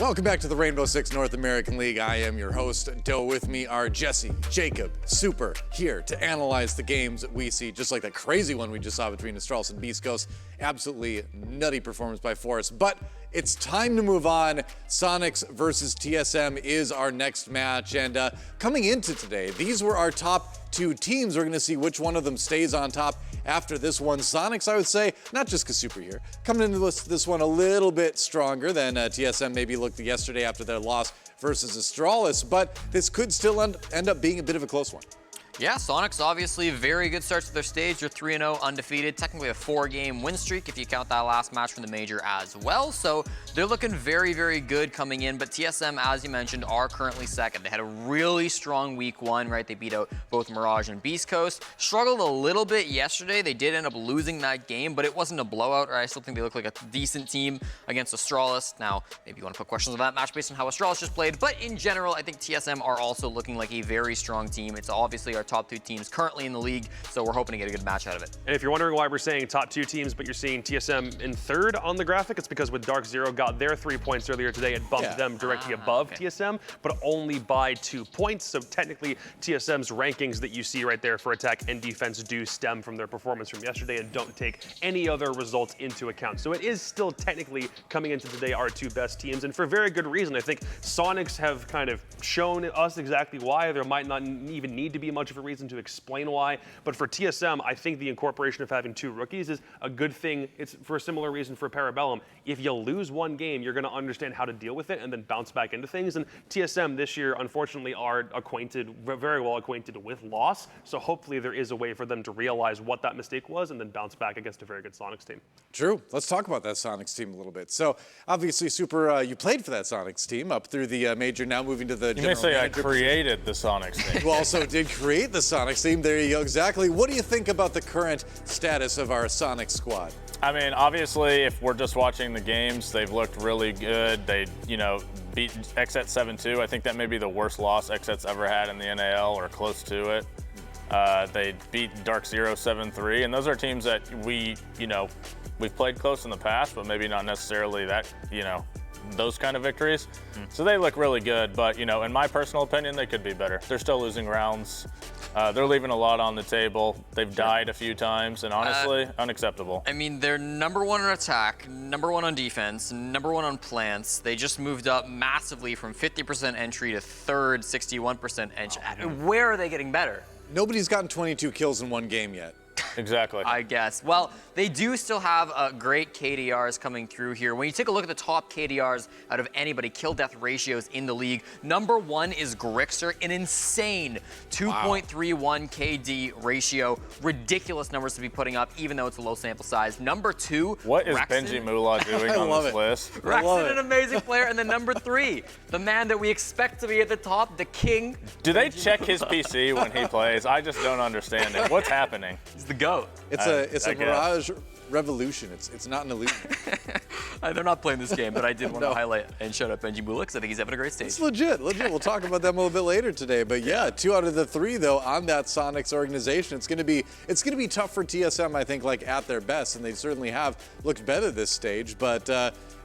Welcome back to the Rainbow Six North American League. I am your host, Doe. With me are Jesse, Jacob, Super, here to analyze the games that we see, just like that crazy one we just saw between Astralis and Beast Coast. Absolutely nutty performance by Forest, but it's time to move on. Soniqs versus TSM is our next match, and coming into today, these were our top two teams. We're going to see which one of them stays on top after this one. Soniqs, I would say, not just because Super here, coming into this one a little bit stronger than TSM maybe looked yesterday after their loss versus Astralis, but this could still end up being a bit of a close one. Yeah, Soniqs obviously very good starts to their stage. They're 3-0 undefeated, technically a 4-game win streak if you count that last match from the major as well. So they're looking very, very good coming in. But TSM, as you mentioned, are currently second. They had a really strong week one, right? They beat out both Mirage and Beast Coast. Struggled a little bit yesterday. They did end up losing that game, but it wasn't a blowout. Right? I still think they look like a decent team against Astralis. Now, maybe you want to put questions on that match based on how Astralis just played. But in general, I think TSM are also looking like a very strong team. It's obviously our top two teams currently in the league, so we're hoping to get a good match out of it. And if you're wondering why we're saying top two teams, but you're seeing TSM in third on the graphic, it's because with Dark Zero got their 3 points earlier today, it bumped them directly above TSM, but only by 2 points. So technically, TSM's rankings that you see right there for attack and defense do stem from their performance from yesterday and don't take any other results into account. So it is still technically coming into today our two best teams, and for very good reason. I think Soniqs have kind of shown us exactly why. There might not even need to be much of a reason to explain why, but for TSM, I think the incorporation of having two rookies is a good thing. It's for a similar reason for Parabellum. If you lose one game, you're going to understand how to deal with it and then bounce back into things. And TSM this year, unfortunately, are very well acquainted with loss. So hopefully there is a way for them to realize what that mistake was and then bounce back against a very good Soniqs team. True. Let's talk about that Soniqs team a little bit. So obviously, Super, you played for that Soniqs team up through the major, now moving to the general manager. You may say I created position. The Soniqs team. You also did create the Soniqs team. There you go. Exactly. What do you think about the current status of our Soniqs squad? I mean, obviously, if we're just watching the games, they've looked really good. They, beat XZ 7-2. I think that may be the worst loss XZ's ever had in the NAL or close to it. They beat Dark Zero 7-3, and those are teams that we've played close in the past, but maybe not necessarily that, those kind of victories. So they look really good, but, in my personal opinion, they could be better. They're still losing rounds. They're leaving a lot on the table. They've died a few times, and honestly, unacceptable. I mean, they're number one on attack, number one on defense, number one on plants. They just moved up massively from 50% entry to third, 61% entry. Where are they getting better? Nobody's gotten 22 kills in one game yet. Exactly. I guess. Well, they do still have great KDRs coming through here. When you take a look at the top KDRs out of anybody, kill-death ratios in the league, number one is Grixer, an insane 2.31 KD ratio. Ridiculous numbers to be putting up, even though it's a low sample size. Number two, what is Rexon. Benji Moolah doing on this list? Rexon, an amazing player. And then number three, the man that we expect to be at the top, the king. Do they check his PC when he plays? I just don't understand it. What's happening? He's the GOAT. It's a Mirage Revolution. It's not an illusion. They're not playing this game, but I did want to highlight and shout out Benji Moolah because I think he's having a great stage. It's legit. We'll talk about them a little bit later today. But yeah, 2 out of the 3 though on that Soniqs organization. It's gonna be tough for TSM, I think, like at their best, and they certainly have looked better this stage. But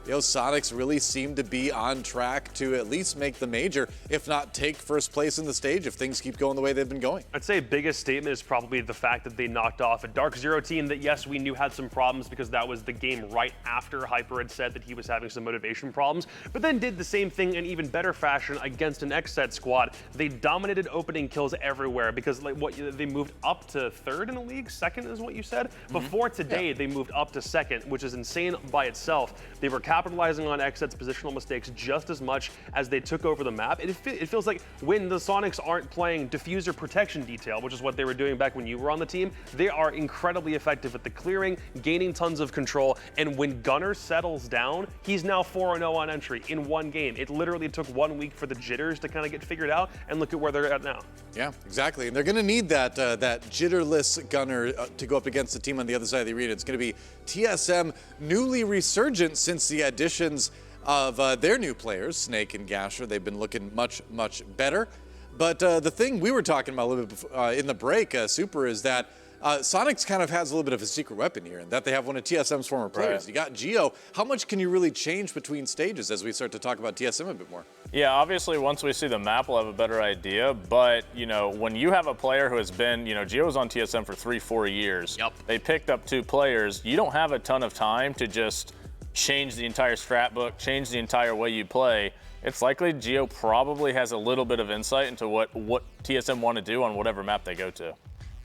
Soniqs really seem to be on track to at least make the major, if not take first place in the stage if things keep going the way they've been going. I'd say biggest statement is probably the fact that they knocked off a Dark Zero team that, yes, we knew had some problems because that was the game right after Hyper had said that he was having some motivation problems, but then did the same thing in even better fashion against an XZ squad. They dominated opening kills everywhere because they moved up to third in the league, second is what you said. Before today, they moved up to second, which is insane by itself. They were capitalizing on XZ's positional mistakes just as much as they took over the map. It feels like when the Soniqs aren't playing diffuser protection detail, which is what they were doing back when you were on the team, they are incredibly effective at the clearing, gaining tons of control, and when Gunner settles down, he's now 4-0 on entry in one game. It literally took 1 week for the jitters to kind of get figured out, and look at where they're at now. Yeah, exactly. And they're going to need that jitterless Gunner to go up against the team on the other side of the arena. It's going to be TSM newly resurgent since the additions of their new players, Snake and Gasher. They've been looking much, much better. But the thing we were talking about a little bit in the break, Super, is that Soniqs kind of has a little bit of a secret weapon here in that they have one of TSM's former players. Right. You got Geo. How much can you really change between stages as we start to talk about TSM a bit more? Yeah, obviously once we see the map, we'll have a better idea. But, when you have a player who has been, Geo was on TSM for 3-4 years. Yep. They picked up 2 players. You don't have a ton of time to just change the entire strat book, change the entire way you play. It's likely Geo probably has a little bit of insight into what TSM want to do on whatever map they go to.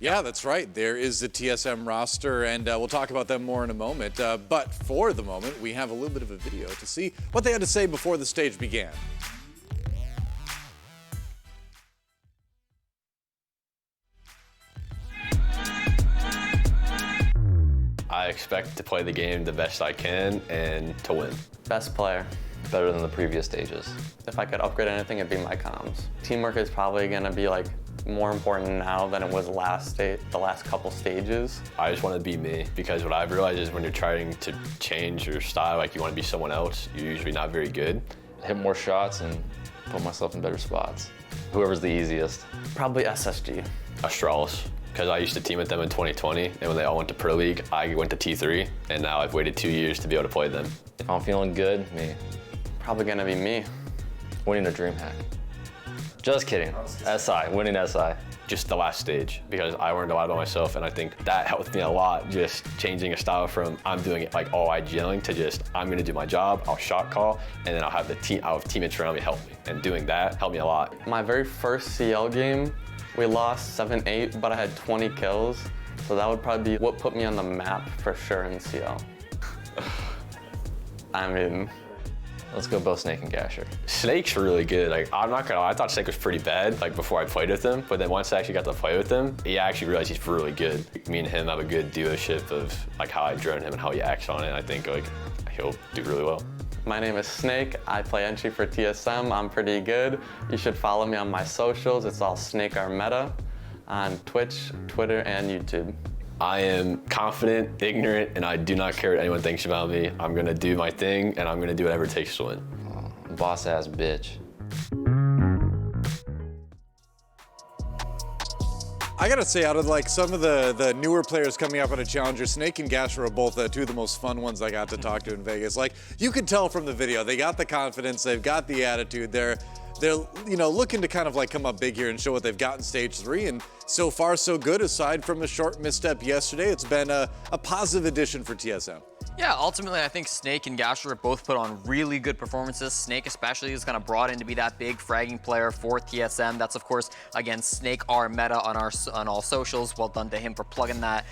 Yeah, that's right. There is the TSM roster, and we'll talk about them more in a moment. But for the moment, we have a little bit of a video to see what they had to say before the stage began. I expect to play the game the best I can and to win. Best player. Better than the previous stages. If I could upgrade anything, it'd be my comms. Teamwork is probably gonna be more important now than it was the last couple stages. I just want to be me because what I've realized is when you're trying to change your style, you want to be someone else, you're usually not very good. Hit more shots and put myself in better spots. Whoever's the easiest. Probably SSG. Astralis. Because I used to team with them in 2020, and when they all went to Pro League, I went to T3, and now I've waited 2 years to be able to play them. If I'm feeling good, me. Probably gonna be me. Winning a dream hack. Just kidding. SI, winning SI. Just the last stage, because I learned a lot about myself, and I think that helped me a lot, just changing a style from I'm doing it all IGLing to just I'm gonna do my job, I'll shot call, and then I'll have teammates around me help me. And doing that helped me a lot. My very first CL game, we lost 7-8, but I had 20 kills. So that would probably be what put me on the map for sure in CL. Let's go both Snake and Gasher. Snake's really good. I'm not gonna lie, I thought Snake was pretty bad, before I played with him, but then once I actually got to play with him, I actually realized he's really good. Me and him have a good duoship of how I drone him and how he acts on it. I think he'll do really well. My name is Snake. I play entry for TSM. I'm pretty good. You should follow me on my socials. It's all Snake Our Meta on Twitch, Twitter, and YouTube. I am confident, ignorant, and I do not care what anyone thinks about me. I'm gonna do my thing, and I'm gonna do whatever it takes to win. Boss ass bitch. I gotta say, out of some of the newer players coming up on a challenger, Snake and Gasher are both two of the most fun ones I got to talk to in Vegas. You could tell from the video, they got the confidence, they've got the attitude, they're looking to kind of come up big here and show what they've got in stage 3, and so far so good. Aside from a short misstep yesterday, it's been a positive addition for TSM. Yeah, ultimately, I think Snake and Gasher have both put on really good performances. Snake especially is kind of brought in to be that big fragging player for TSM. That's, of course, again, Snake Our Meta on all socials. Well done to him for plugging that.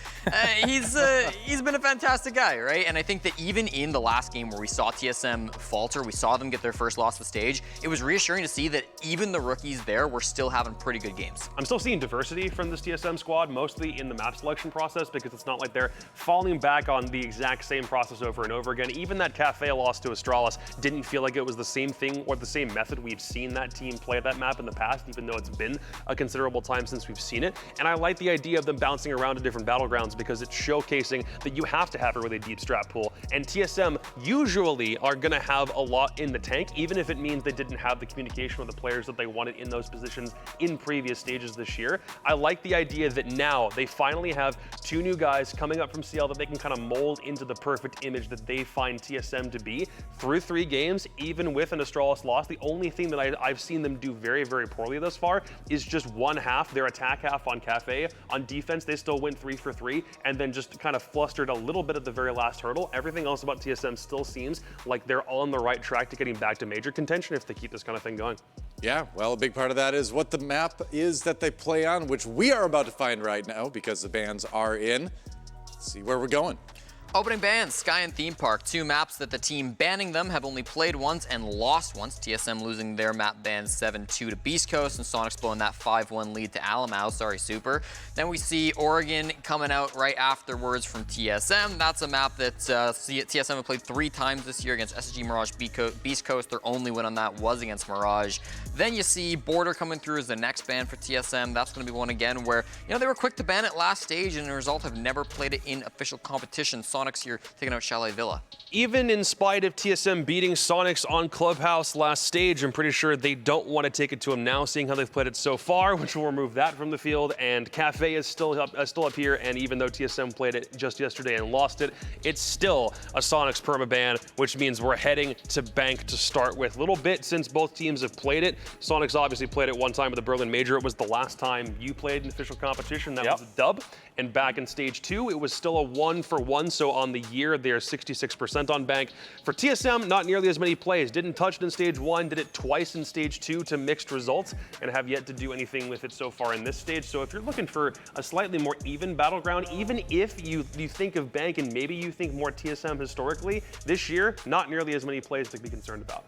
He's been a fantastic guy, right? And I think that even in the last game where we saw TSM falter, we saw them get their first loss of the stage, it was reassuring to see that even the rookies there were still having pretty good games. I'm still seeing diversity from this TSM squad, mostly in the map selection process, because it's not like they're falling back on the exact same process over and over again. Even that Cafe loss to Astralis didn't feel like it was the same thing or the same method we've seen that team play that map in the past, even though it's been a considerable time since we've seen it. And I like the idea of them bouncing around to different battlegrounds because it's showcasing that you have to have a really deep strat pool. And TSM usually are going to have a lot in the tank, even if it means they didn't have the communication with the players that they wanted in those positions in previous stages this year. I like the idea that now they finally have 2 new guys coming up from CL that they can kind of mold into the perfect image that they find TSM to be. Through 3 games, even with an Astralis loss, the only thing that I've seen them do very, very poorly thus far is just one half, their attack half on Cafe. On defense, they still went 3 for 3 and then just kind of flustered a little bit at the very last hurdle. Everything else about TSM still seems like they're on the right track to getting back to major contention if they keep this kind of thing going. Yeah, well, a big part of that is what the map is that they play on, which we are about to find right now because the bans are in. Let's see where we're going. Opening bans, Sky and Theme Park, 2 maps that the team banning them have only played once and lost once. TSM losing their map ban 7-2 to Beast Coast, and Soniqs blowing that 5-1 lead to Alamau. Sorry, Super. Then we see Oregon coming out right afterwards from TSM. That's a map that TSM have played 3 times this year against SSG, Mirage, Beast Coast. Their only win on that was against Mirage. Then you see Border coming through as the next ban for TSM. That's going to be one again where, they were quick to ban it last stage and as a result have never played it in official competition. Soniqs Soniqs here taking out Chalet Villa. Even in spite of TSM beating Soniqs on Clubhouse last stage, I'm pretty sure they don't want to take it to them now, seeing how they've played it so far, which will remove that from the field. And Cafe is still up here, and even though TSM played it just yesterday and lost it, it's still a Soniqs permaban, which means we're heading to Bank to start with. Little bit since both teams have played it. Soniqs obviously played it one time at the Berlin Major. It was the last time you played an official competition. That was a dub. And back in stage 2, it was still a 1-for-1. So on the year, they're 66% on Bank. For TSM, not nearly as many plays. Didn't touch it in stage 1, did it twice in stage 2 to mixed results, and have yet to do anything with it so far in this stage. So if you're looking for a slightly more even battleground, even if you think of Bank and maybe you think more TSM historically, this year, not nearly as many plays to be concerned about.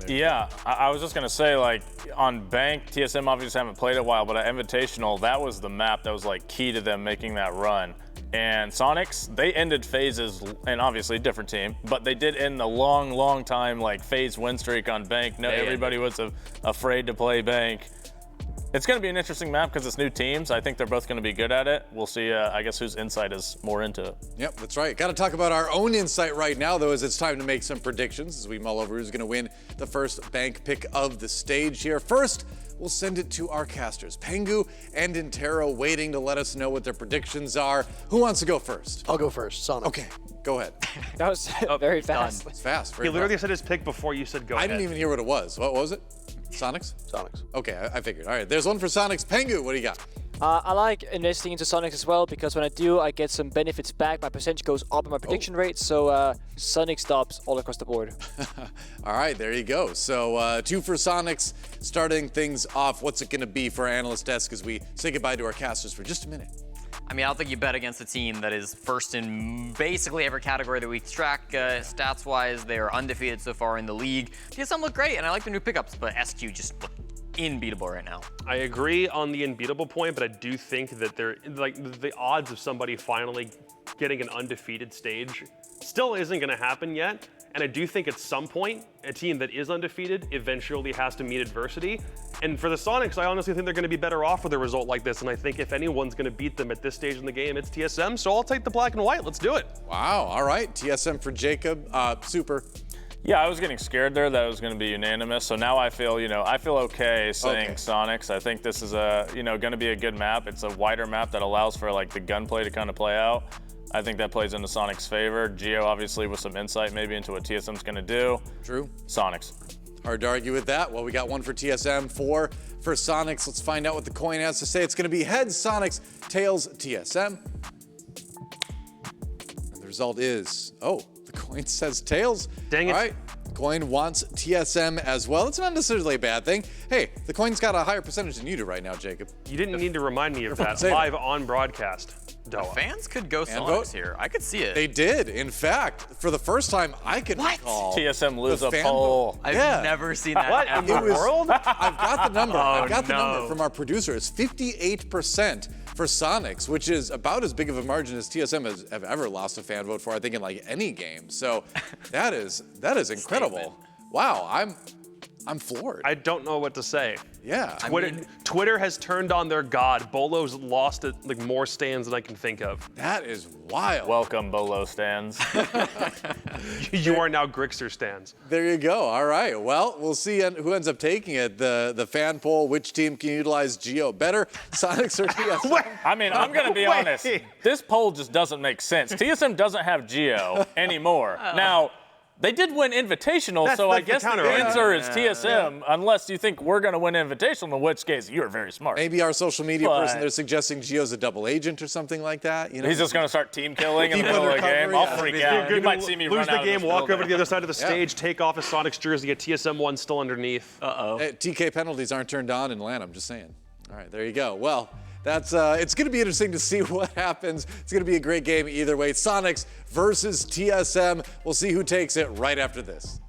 Yeah, I was just going to say, like, on Bank, TSM obviously haven't played it a while, but at Invitational, that was the map that was, like, key to them making that run. And Soniqs, they ended phases, and obviously a different team, but they did end a long, long time, like, phase win streak on Bank. No, everybody was afraid to play Bank. It's going to be an interesting map because it's new teams. I think they're both going to be good at it. We'll see, I guess, whose insight is more into it. Yep, that's right. Got to talk about our own insight right now, though, as it's time to make some predictions as we mull over who's going to win the first Bank pick of the stage here. First, we'll send it to our casters, Pengu and Intero, waiting to let us know what their predictions are. Who wants to go first? I'll go first, Sonic. Okay, go ahead. That was very fast. It's fast. He literally said his pick before you said go ahead. I didn't even hear what it was. What was it? Soniqs? Sonics. Okay, I figured. All right, there's one for Soniqs. Pengu, what do you got? I like investing into Sonics as well because when I do, I get some benefits back. My percentage goes up in my prediction rate, so Sonic stops all across the board. All right, there you go. So 2 for Soniqs, starting things off. What's it going to be for our analyst desk as we say goodbye to our casters for just a minute? I mean, I don't think you bet against a team that is first in basically every category that we track stats-wise. They are undefeated so far in the league. TSM look great, and I like their new pickups, but SQ just look unbeatable right now. I agree on the unbeatable point, but I do think that they're like the odds of somebody finally getting an undefeated stage still isn't going to happen yet. And I do think at some point, a team that is undefeated eventually has to meet adversity. And for the Soniqs, I honestly think they're going to be better off with a result like this. And I think if anyone's going to beat them at this stage in the game, it's TSM. So I'll take the black and white. Let's do it. Wow. All right. TSM for Jacob. Super. Yeah, I was getting scared there that it was going to be unanimous. So now I feel, I feel okay saying Soniqs. I think this is going to be a good map. It's a wider map that allows for like the gunplay to kind of play out. I think that plays into Soniqs' favor. Geo, obviously, with some insight maybe into what TSM's going to do. True. Soniqs. Hard to argue with that. Well, we got 1 for TSM, 4 for Soniqs. Let's find out what the coin has to say. It's going to be heads Soniqs, tails TSM. And the result is, the coin says tails. Dang it. All right. The coin wants TSM as well. It's not necessarily a bad thing. Hey, the coin's got a higher percentage than you do right now, Jacob. You didn't need to remind me of that live on broadcast. Fans could go Fan Soniqs vote? here. I could see it. They did. In fact, for the first time I can recall. TSM lose a fan poll. vote. I've never seen that What ever. in the world? I've got the number. I've got the no. number from our producer. It's 58% for Soniqs, which is about as big of a margin as TSM have ever lost a fan vote for, I think, in like any game. So that is incredible. Statement. Wow, I'm floored. I don't know what to say. Yeah. Twitter has turned on their god. Bolo's lost it like more stands than I can think of. That is wild. Welcome, Bolo stands. You are now Grixer stands. There you go. All right. Well, we'll see who ends up taking it. The fan poll, which team can utilize Geo better, Soniqs or TSM? I mean, I'm going to be honest. This poll just doesn't make sense. TSM doesn't have Geo anymore. Now, they did win Invitational, so I guess the answer is TSM, unless you think we're going to win Invitational, in which case you're very smart. Maybe our social media person, they're suggesting Geo's a double agent or something like that. You know? He's just going to start team killing in the middle of the game. I'll freak out. You might see me lose run out the game, of this walk over building. to the other side of the stage, take off his Soniqs jersey, get TSM 1 still underneath. Hey, TK penalties aren't turned on in LAN, I'm just saying. All right, there you go. Well, that's it's going to be interesting to see what happens. It's going to be a great game either way. Soniqs versus TSM. We'll see who takes it right after this.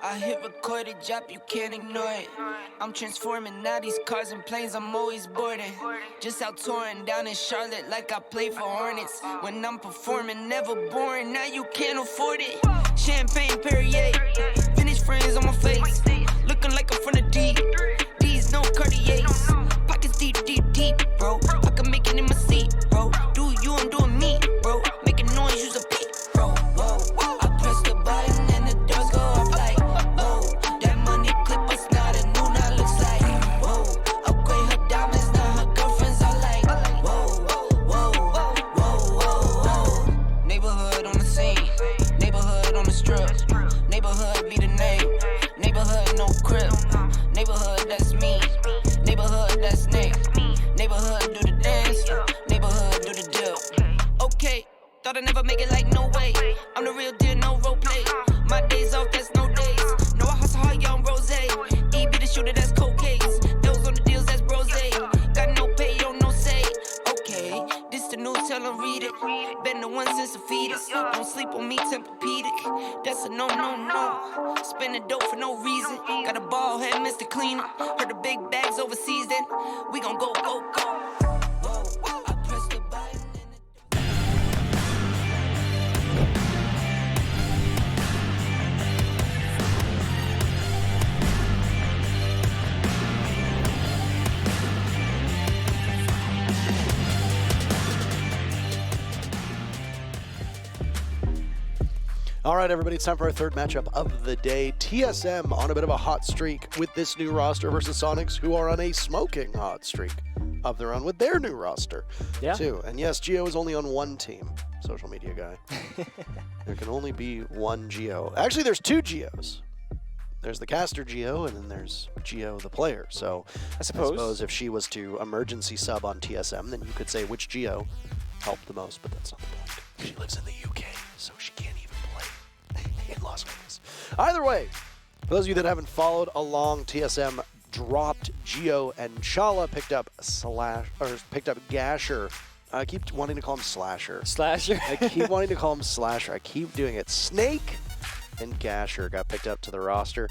I I hit record a drop, you can't ignore it. I'm transforming now these cars and planes, I'm always boarding. Just out touring down in Charlotte like I play for Hornets. When I'm performing, never boring, now you can't afford it. Champagne Perrier, vintage friends on my face. Looking like I'm from the deep, these no Cartiers. Pockets deep, deep, deep, bro. I can make it in my seat, bro. Do you, I'm doing me, bro. Making noise, use a beat, bro. Whoa, whoa. I press the button and the doors go off like, whoa. That money clip us now, the new now looks like, whoa. Upgrade her diamonds, now her girlfriends are like, whoa, whoa, whoa, whoa, whoa. Neighborhood on the scene, neighborhood on the strip. Neighborhood be the name, neighborhood no crib. Neighborhood that's me, neighborhood that's Nick. Neighborhood do the dance, neighborhood do the dip. Okay, thought I'd never make it like no way. I'm the real deal, no role play. My days off, that's no days. No, I hustle hard, young rose. E be the shooter, that's cold case. Those on the deals, that's brose. Got no pay, don't no say. Okay, this the news, tell them read it. Been the one since a fetus. Don't sleep on me, Tempur-Pedic. That's a no, no, no. Spending dope for no reason. Got a ball head, Mr. Cleaner. Heard the big bags overseas, then we gon' go, go, go. Whoa, I press the button and the All right, everybody, it's time for our third matchup of the day. TSM on a bit of a hot streak with this new roster versus Soniqs, who are on a smoking hot streak of their own with their new roster, too. And yes, Geo is only on one team, social media guy. There can only be one Geo. Actually, there's two Geos. There's the caster Geo, and then there's Geo the player. So I suppose if she was to emergency sub on TSM, then you could say which Geo helped the most, but that's not the point. She lives in the UK, so she can't even play in Las Vegas. Either way, for those of you that haven't followed along, TSM dropped Geo and Chala, picked up Gasher. I keep wanting to call him Slasher. Slasher? I keep wanting to call him Slasher. I keep doing it. Snake and Gasher got picked up to the roster.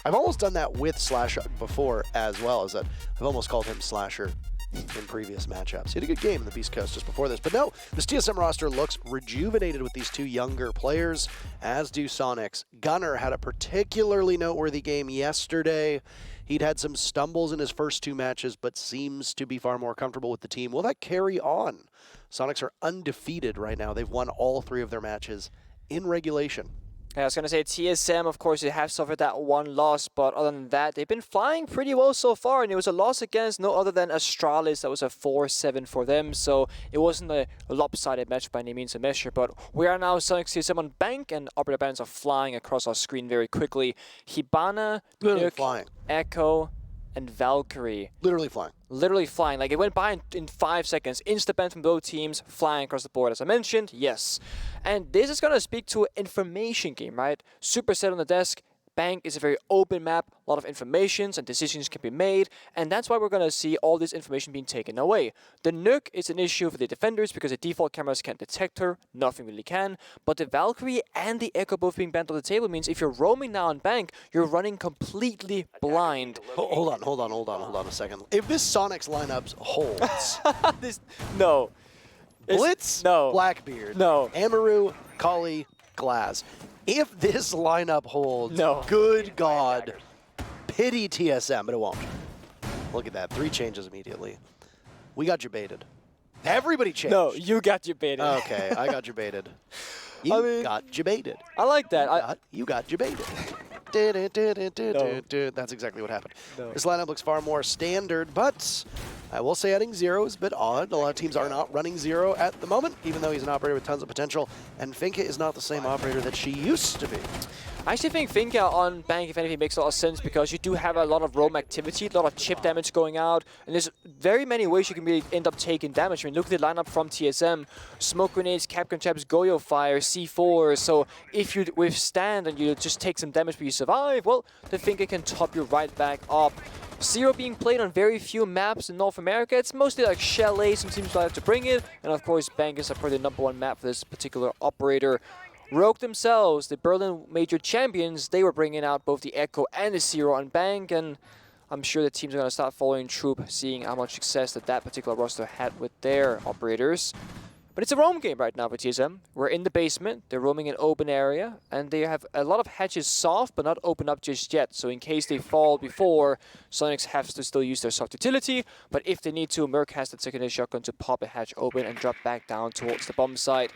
I've almost done that with Slasher before as well, as that I've almost called him Slasher in previous matchups. He had a good game in the Beast Coast just before this. But no, this TSM roster looks rejuvenated with these two younger players, as do Soniqs. Gunner had a particularly noteworthy game yesterday. He'd had some stumbles in his first two matches, but seems to be far more comfortable with the team. Will that carry on? Soniqs are undefeated right now. They've won all three of their matches in regulation. Yeah, I was going to say TSM, of course, they have suffered that one loss, but other than that, they've been flying pretty well so far, and it was a loss against no other than Astralis. That was a 4-7 for them, so it wasn't a lopsided match by any means of measure, but we are now Soniqs TSM on bank, and operator banners are flying across our screen very quickly. Hibana, Nuke, Echo, and Valkyrie. Literally flying. Literally flying. Like, it went by in 5 seconds. Insta-ban from both teams, flying across the board, as I mentioned. Yes. And this is going to speak to an information game, right? Superset on the desk. Bank is a very open map. A lot of informations and decisions can be made. And that's why we're going to see all this information being taken away. The Nuke is an issue for the defenders because the default cameras can't detect her. Nothing really can. But the Valkyrie and the Echo both being banned on the table means if you're roaming now on bank, you're running completely blind. Hold on a second. If this Soniqs lineup holds, no. Blitz, no. Blackbeard, no. Amaru, Kali, Glass. If this lineup holds, good God, pity TSM, but it won't. Look at that, 3 changes immediately. We got you baited. Everybody changed. No, you got you baited. Okay, I got you baited. You got you baited. I like that. You got you baited. That's exactly what happened. No. This lineup looks far more standard, but I will say adding Zero is a bit odd. A lot of teams are not running Zero at the moment, even though he's an operator with tons of potential. And Finka is not the same operator that she used to be. I actually think Finka on bank, if anything, makes a lot of sense because you do have a lot of roam activity, a lot of chip damage going out, and there's very many ways you can really end up taking damage. I mean, look at the lineup from TSM. Smoke grenades, Capcom traps, Goyo fire, C4. So if you withstand and you just take some damage but you survive, well, the Finka can top you right back up. Zero being played on very few maps in North America. It's mostly like Chalet, some teams like to bring it, and of course Bank is probably the #1 map for this particular operator. Rogue themselves, the Berlin Major champions, they were bringing out both the Echo and the Zero on Bank, and I'm sure the teams are going to start following Troop, seeing how much success that particular roster had with their operators. But it's a roam game right now for TSM. We're in the basement, they're roaming an open area, and they have a lot of hatches soft, but not open up just yet. So in case they fall before, Soniqs have to still use their soft utility, but if they need to, Merc has the secondary shotgun to pop a hatch open and drop back down towards the bomb site.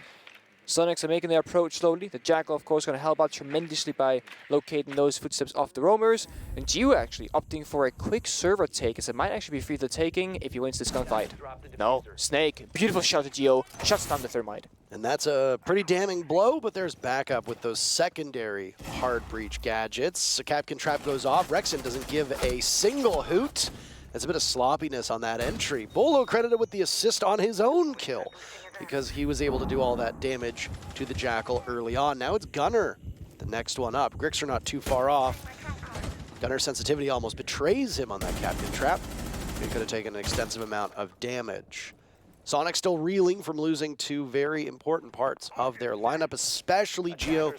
Soniqs are making their approach slowly. The Jackal, of course, going to help out tremendously by locating those footsteps off the roamers. And Gio actually opting for a quick server take, as it might actually be free for the taking if he wins this gunfight. No, Snake. Beautiful shot to Gio. Shuts down the Thermite. And that's a pretty damning blow, but there's backup with those secondary hard breach gadgets. A Capcan trap goes off. Rexon doesn't give a single hoot. There's a bit of sloppiness on that entry. Bolo credited with the assist on his own kill, because he was able to do all that damage to the Jackal early on. Now it's Gunner, the next one up. Grixer not too far off. Gunner's sensitivity almost betrays him on that Captain trap. He could have taken an extensive amount of damage. Sonic still reeling from losing two very important parts of their lineup, especially Geo.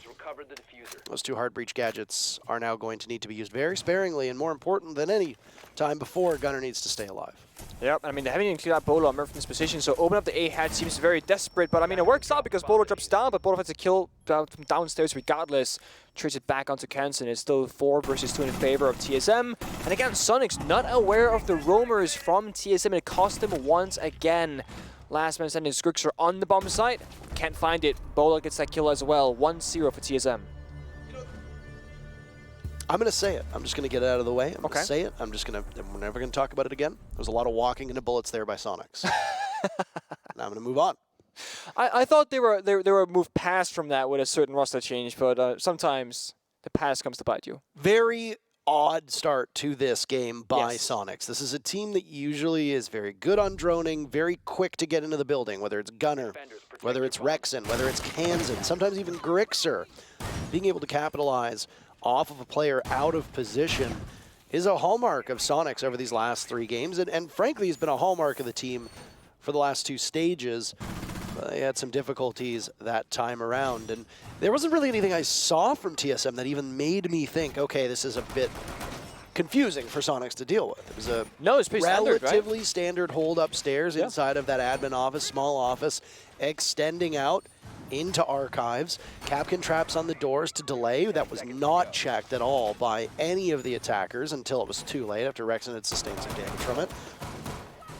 Those two hard breach gadgets are now going to need to be used very sparingly, and more important than any time before, Gunner needs to stay alive. Yep, I mean, they haven't even cleared out Bolo on Murph in this position, so open up the A hatch seems very desperate, but I mean, it works out because Bolo drops down, but Bolo has to kill from downstairs regardless. Trades it back onto Kansen. It's still 4 versus 2 in favor of TSM. And again, Soniqs not aware of the roamers from TSM. It cost them once again. Last man standing is Grixer on the bomb site. Can't find it. Bolo gets that kill as well. 1-0 for TSM. I'm going to say it. I'm just going to get it out of the way. I'm going Okay. to say it. We're never going to talk about it again. There's a lot of walking into bullets there by Soniqs. Now I'm going to move on. I thought they were moved past from that with a certain roster change, but sometimes the past comes to bite you. Very odd start to this game by Yes. Soniqs. This is a team that usually is very good on droning, very quick to get into the building, whether it's Gunner, whether it's Rexon, whether it's Kansen, sometimes even Grixer. Being able to capitalize off of a player out of position is a hallmark of Soniqs over these last 3 games, and frankly has been a hallmark of the team for the last 2 stages. They had some difficulties that time around, and there wasn't really anything I saw from TSM that even made me think, okay, this is a bit confusing for Soniqs to deal with. It was a it's pretty relatively standard hold upstairs inside of that admin office, small office, extending out into archives. Capcan traps on the doors to delay. That was not checked at all by any of the attackers until it was too late after Rexon had sustained some damage from it.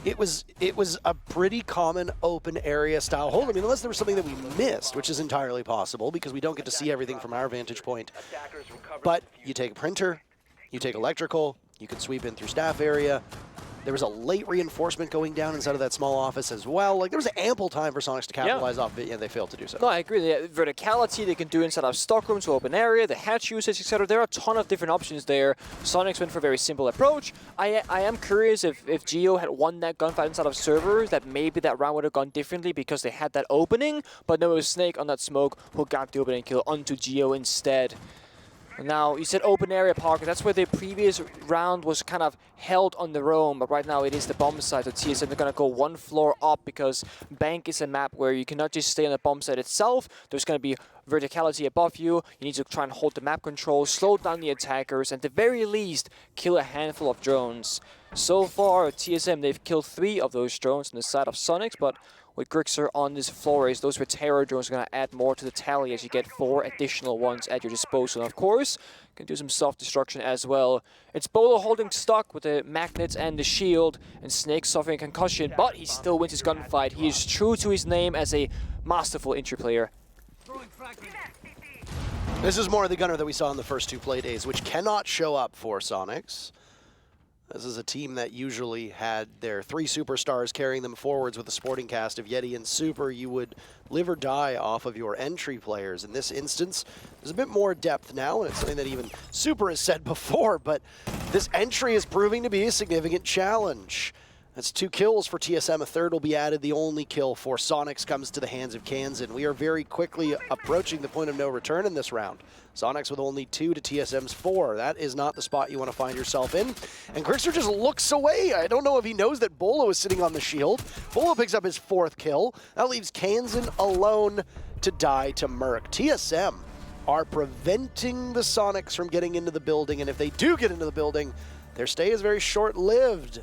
It was a pretty common open area style hold. I mean, unless there was something that we missed, which is entirely possible because we don't get to see everything from our vantage point. But you take a printer, you take electrical, you can sweep in through staff area. There was a late reinforcement going down inside of that small office as well. Like, there was ample time for Soniqs to capitalize off it, and they failed to do so. No, I agree. The verticality they can do inside of stockroom to open area, the hatch usage, etc. There are a ton of different options there. Soniqs went for a very simple approach. I am curious if Geo had won that gunfight inside of servers, that maybe that round would have gone differently because they had that opening, but no, it was Snake on that smoke who got the opening kill onto Geo instead. Now, you said open area, Parker. That's where the previous round was kind of held on the roam, but right now it is the bomb site. So TSM are going to go 1 floor up because Bank is a map where you cannot just stay on the bomb site itself. There's going to be verticality above you. You need to try and hold the map control, slow down the attackers, and at the very least, kill a handful of drones. So far, TSM, they've killed 3 of those drones on the side of Soniqs, but with Grixer on this floor race, those terror drones are going to add more to the tally as you get 4 additional ones at your disposal. And of course, you can do some self-destruction as well. It's Bolo holding stock with the magnets and the shield, and Snake suffering concussion, but he still wins his gunfight. He is true to his name as a masterful entry player. This is more of the Gunner that we saw in the first 2 play days, which cannot show up for Soniqs. This is a team that usually had their 3 superstars carrying them forwards with a sporting cast of Yeti and Super. You would live or die off of your entry players. In this instance, there's a bit more depth now, and it's something that even Super has said before, but this entry is proving to be a significant challenge. That's 2 kills for TSM. A 3rd will be added. The only kill for Soniqs comes to the hands of Kansen. We are very quickly approaching the point of no return in this round. Soniqs with only 2 to TSM's 4. That is not the spot you want to find yourself in. And Grixer just looks away. I don't know if he knows that Bolo is sitting on the shield. Bolo picks up his 4th kill. That leaves Kansen alone to die to Merc. TSM are preventing the Soniqs from getting into the building, and if they do get into the building, their stay is very short-lived.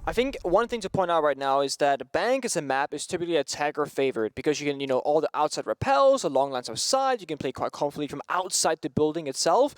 I think one thing to point out right now is that Bank as a map is typically attacker favored because you can, all the outside repels, the long lines of sight, you can play quite comfortably from outside the building itself.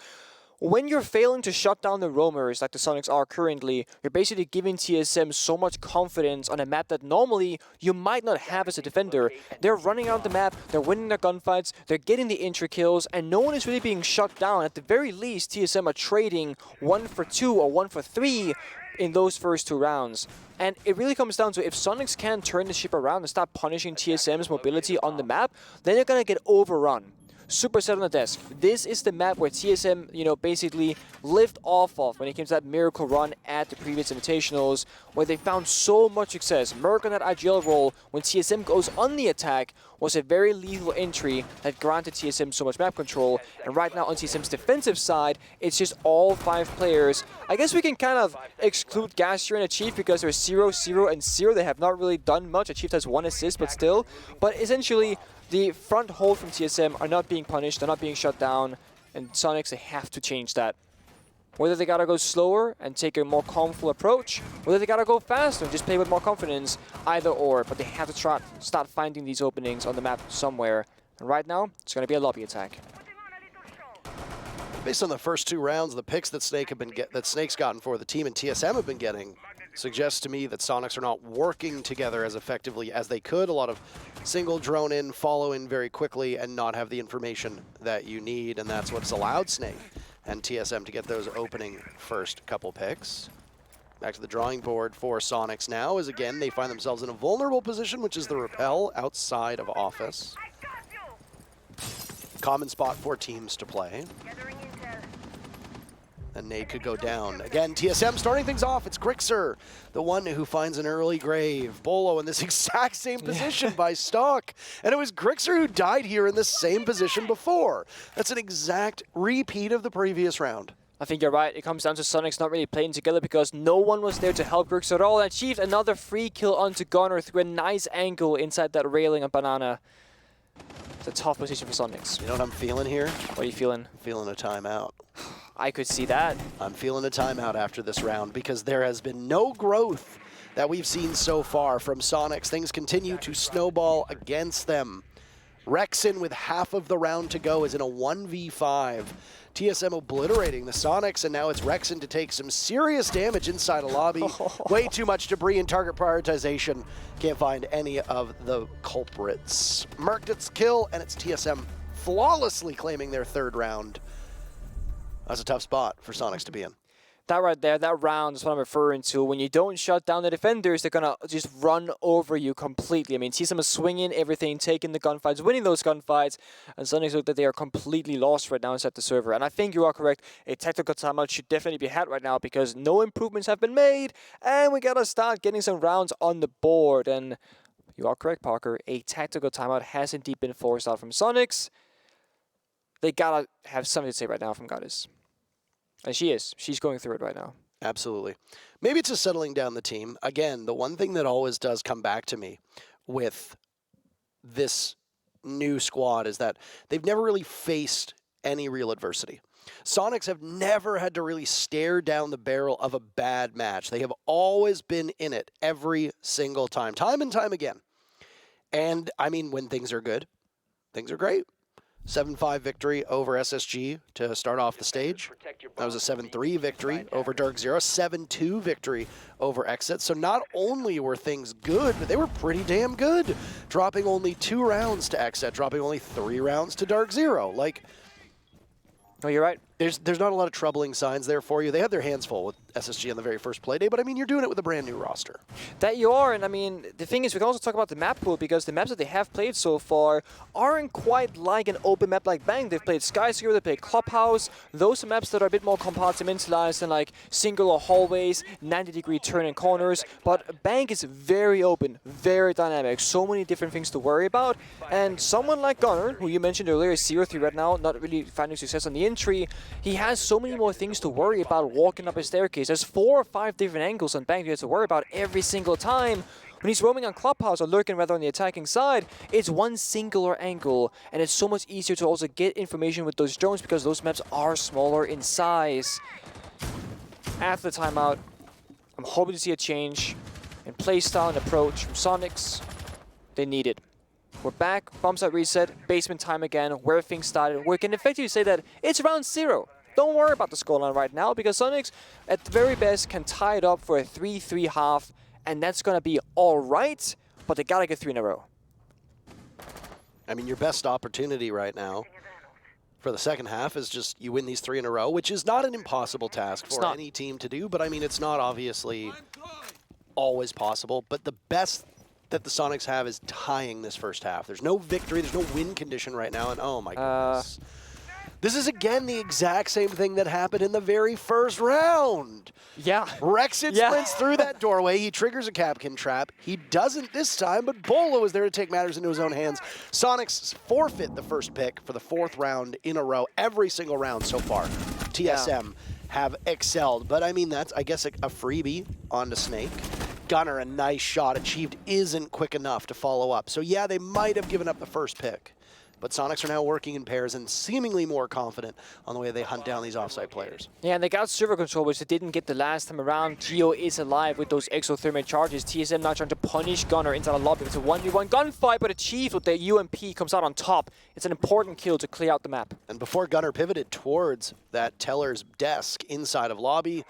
When you're failing to shut down the roamers like the Soniqs are currently, you're basically giving TSM so much confidence on a map that normally you might not have as a defender. They're running out the map, they're winning their gunfights, they're getting the intra kills, and no one is really being shut down. At the very least, TSM are trading 1 for 2 or 1 for 3 in those first 2 rounds. And it really comes down to if Soniqs can turn the ship around and start punishing TSM's mobility on the map, then they're going to get overrun. Super set on the desk. This is the map where TSM, basically lived off of when it came to that miracle run at the previous Invitationals, where they found so much success. Merc on that IGL role, when TSM goes on the attack, was a very lethal entry that granted TSM so much map control. And right now on TSM's defensive side, it's just all 5 players. I guess we can kind of exclude Gassier and Achieve because they're 0, 0, and 0. They have not really done much. Achieve has 1 assist, but still. But essentially, the front hold from TSM are not being punished, they're not being shut down, and Soniqs, they have to change that. Whether they gotta go slower and take a more calmful approach, whether they gotta go faster and just play with more confidence, either or, but they have to start finding these openings on the map somewhere. And right now, it's gonna be a lobby attack. Based on the first 2 rounds, the picks that Snake's gotten for the team and TSM have been getting suggests to me that Soniqs are not working together as effectively as they could. A lot of single drone in, follow in very quickly, and not have the information that you need, and that's what's allowed Snake and TSM to get those opening first couple picks. Back to the drawing board for Soniqs now, as again, they find themselves in a vulnerable position, which is the rappel outside of office. Common spot for teams to play. And Nade could go down. Again, TSM starting things off. It's Grixer, the one who finds an early grave. Bolo in this exact same position by Stock. And it was Grixer who died here in the same position before. That's an exact repeat of the previous round. I think you're right. It comes down to Soniqs not really playing together because no one was there to help Grixer at all. And achieved another free kill onto Gunner through a nice angle inside that railing on Banana. It's a tough position for Soniqs. You know what I'm feeling here? What are you feeling? I'm feeling a timeout. I could see that. I'm feeling a timeout after this round because there has been no growth that we've seen so far from Soniqs. Things continue to snowball against them. Rexin with half of the round to go is in a 1v5. TSM obliterating the Soniqs, and now it's Rexin to take some serious damage inside a lobby. Way too much debris and target prioritization. Can't find any of the culprits. Merc gets kill, and it's TSM flawlessly claiming their 3rd round. That's a tough spot for Soniqs to be in. That right there, that round is what I'm referring to. When you don't shut down the defenders, they're going to just run over you completely. I mean, TSM is swinging everything, taking the gunfights, winning those gunfights, and Soniqs look that they are completely lost right now inside the server. And I think you are correct. A tactical timeout should definitely be had right now because no improvements have been made, and we got to start getting some rounds on the board. And you are correct, Parker. A tactical timeout has indeed been forced out from Soniqs. They got to have something to say right now from Goddess. And she is. She's going through it right now. Absolutely. Maybe it's just settling down the team. Again, the one thing that always does come back to me with this new squad is that they've never really faced any real adversity. Soniqs have never had to really stare down the barrel of a bad match. They have always been in it every single time and time again. And, I mean, when things are good, things are great. 7-5 victory over SSG to start off the stage. That was a 7-3 victory over Dark Zero, 7-2 victory over Exit. So not only were things good, but they were pretty damn good. Dropping only 2 rounds to Exit, dropping only 3 rounds to Dark Zero. Like, oh, you're right. There's not a lot of troubling signs there for you. They had their hands full with SSG on the very first Playday, but I mean, you're doing it with a brand new roster. That you are, and I mean, the thing is, we can also talk about the map pool because the maps that they have played so far aren't quite like an open map like Bang. They've played Skyscraper, they played Clubhouse. Those are maps that are a bit more compartmentalized and like singular hallways, 90-degree turn and corners. But Bang is very open, very dynamic, so many different things to worry about. And someone like Gunner, who you mentioned earlier, is 0-3 right now, not really finding success on the entry. He has so many more things to worry about walking up a staircase. There's 4 or 5 different angles on Bang you have to worry about every single time. when he's roaming on Clubhouse or lurking rather on the attacking side, it's one singular angle, and it's so much easier to also get information with those drones because those maps are smaller in size. After the timeout, I'm hoping to see a change in playstyle and approach from Soniqs. They need it. We're back, bombs at reset, basement time again, where things started. We can effectively say that it's round 0. Don't worry about the scoreline right now, because Soniqs, at the very best, can tie it up for a 3-3 half, and that's going to be all right, but they got to get 3 in a row. I mean, your best opportunity right now for the second half is just you win these 3 in a row, which is not an impossible task for any team to do, but I mean, it's not obviously always possible, but the best that the Soniqs have is tying this first half. There's no victory, there's no win condition right now, and oh my goodness. This is, again, the exact same thing that happened in the very first round. Yeah. Rexit sprints through that doorway. He triggers a Capkin trap. He doesn't this time, but Bolo is there to take matters into his own hands. Soniqs forfeit the first pick for the 4th round in a row. Every single round so far, TSM have excelled. But, I mean, that's, I guess, a freebie onto Snake. Gunner, a nice shot achieved, isn't quick enough to follow up. So, yeah, they might have given up the first pick. But Soniqs are now working in pairs and seemingly more confident on the way they hunt down these offsite players. Yeah, and they got server control, which they didn't get the last time around. Geo is alive with those exothermic charges. TSM now trying to punish Gunner inside the lobby. It's a 1v1 gunfight, but achieved with the UMP comes out on top. It's an important kill to clear out the map. And before Gunner pivoted towards that teller's desk inside of lobby,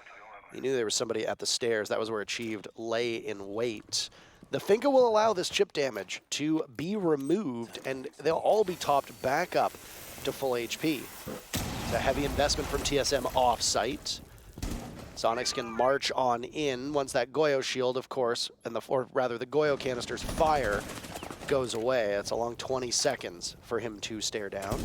he knew there was somebody at the stairs. That was where Achieved lay in wait. The Finka will allow this chip damage to be removed, and they'll all be topped back up to full HP. It's a heavy investment from TSM off-site. Soniqs can march on in once that Goyo shield, of course, and the Goyo canister's fire goes away. That's a long 20 seconds for him to stare down.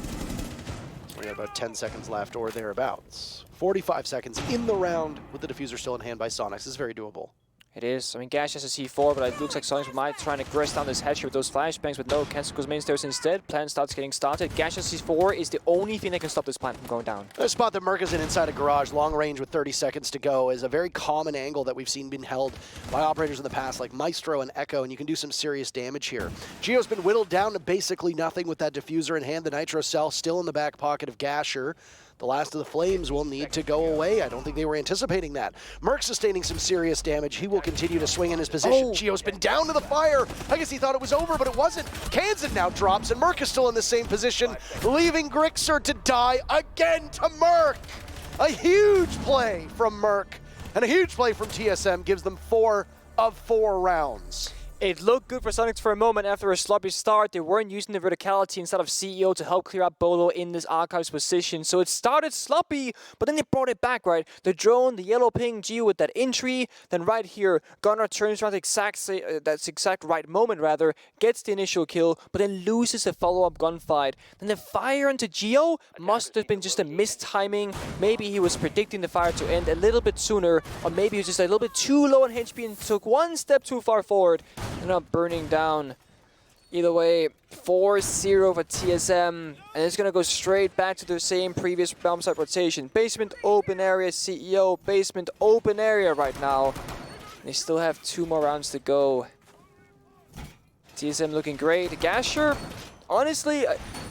We have about 10 seconds left or thereabouts. 45 seconds in the round with the diffuser still in hand by Soniqs. This is very doable. It is. I mean, Gash has a C4, but it looks like Soniqs might try to aggress down this hedge with those flashbangs, but no, cancel goes main stairs instead. Plan starts getting started. Gash's C4 is the only thing that can stop this plan from going down. A spot that Merc is in inside a garage, long range with 30 seconds to go, is a very common angle that we've seen been held by operators in the past, like Maestro and Echo, and you can do some serious damage here. Geo's been whittled down to basically nothing with that diffuser in hand. The Nitro cell still in the back pocket of Gasher. The last of the flames will need to go away. I don't think they were anticipating that. Merc sustaining some serious damage. He will continue to swing in his position. Geo's been down to the fire. I guess he thought it was over, but it wasn't. Kansan now drops, and Merc is still in the same position, leaving Grixer to die again to Merc. A huge play from Merc, and a huge play from TSM gives them 4 of 4 rounds. It looked good for Soniqs for a moment after a sloppy start. They weren't using the verticality instead of CEO to help clear out Bolo in this archives position. So it started sloppy, but then they brought it back, right? The drone, the yellow ping, Geo with that entry. Then right here, Gunnar turns around that's exact right moment, rather, gets the initial kill, but then loses a follow-up gunfight. Then the fire into Geo must have been just a mistiming. Maybe he was predicting the fire to end a little bit sooner, or maybe he was just a little bit too low on HP and took one step too far forward. They're not burning down. Either way, 4-0 for TSM, and it's going to go straight back to the same previous bomb site rotation. Basement, open area, CEO, basement, open area right now. They still have 2 more rounds to go. TSM looking great. Gasher, honestly,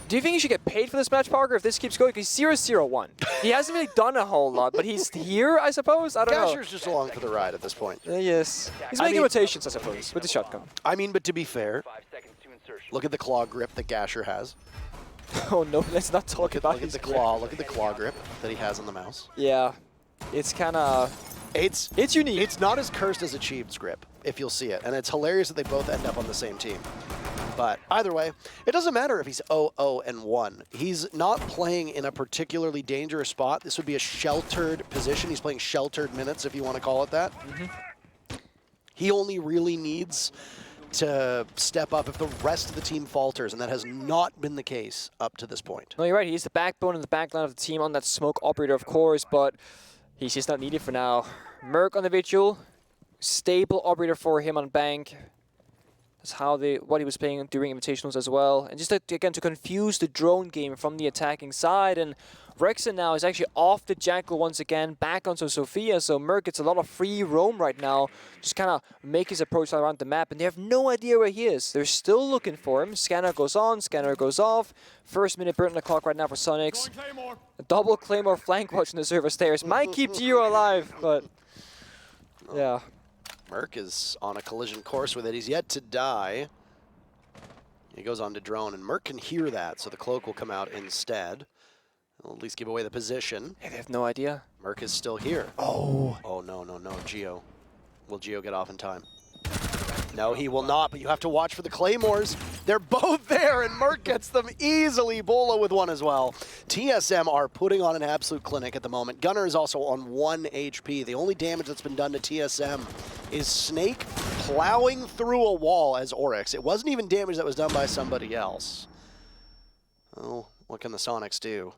do you think he should get paid for this match, Parker, if this keeps going? He's 0-0-1. He hasn't really done a whole lot, but he's here, I suppose? I don't know. Gasher's just along for the ride at this point. Yes. He's making rotations, I suppose, with the shotgun. I mean, but to be fair, look at the claw grip that Gasher has. Oh no, let's not talk about his grip. Look at the claw grip that he has on the mouse. Yeah, it's kind of... It's unique. It's not as cursed as Achieved's grip, if you'll see it. And it's hilarious that they both end up on the same team. But either way, it doesn't matter if he's 0-0-1. He's not playing in a particularly dangerous spot. This would be a sheltered position. He's playing sheltered minutes, if you want to call it that. He only really needs to step up if the rest of the team falters, and that has not been the case up to this point. No, you're right. He's the backbone and the backline of the team on that smoke operator, of course, but he's just not needed for now. Merc on the Vigil. Stable operator for him on Bank. That's what he was playing during Invitationals as well. And just again to confuse the drone game from the attacking side. And Rexon now is actually off the Jackal once again, back onto Sophia. So Merc gets a lot of free roam right now, just kind of make his approach around the map. And they have no idea where he is. They're still looking for him. Scanner goes on, scanner goes off. First minute burnt on the clock right now for Soniqs. A double Claymore flank watch in the server stairs. Might keep Gio alive, but yeah. Merc is on a collision course with it. He's yet to die. He goes on to drone, and Merc can hear that, so the cloak will come out instead. It'll at least give away the position. Hey, they have no idea. Merc is still here. Oh. Oh, no, no, no. Gio. Will Gio get off in time? No, he will not, but you have to watch for the Claymores. They're both there, and Merc gets them easily. Bolo with one as well. TSM are putting on an absolute clinic at the moment. Gunnar is also on 1 HP. The only damage that's been done to TSM is Snake plowing through a wall as Oryx. It wasn't even damage that was done by somebody else. Oh, what can the Soniqs do?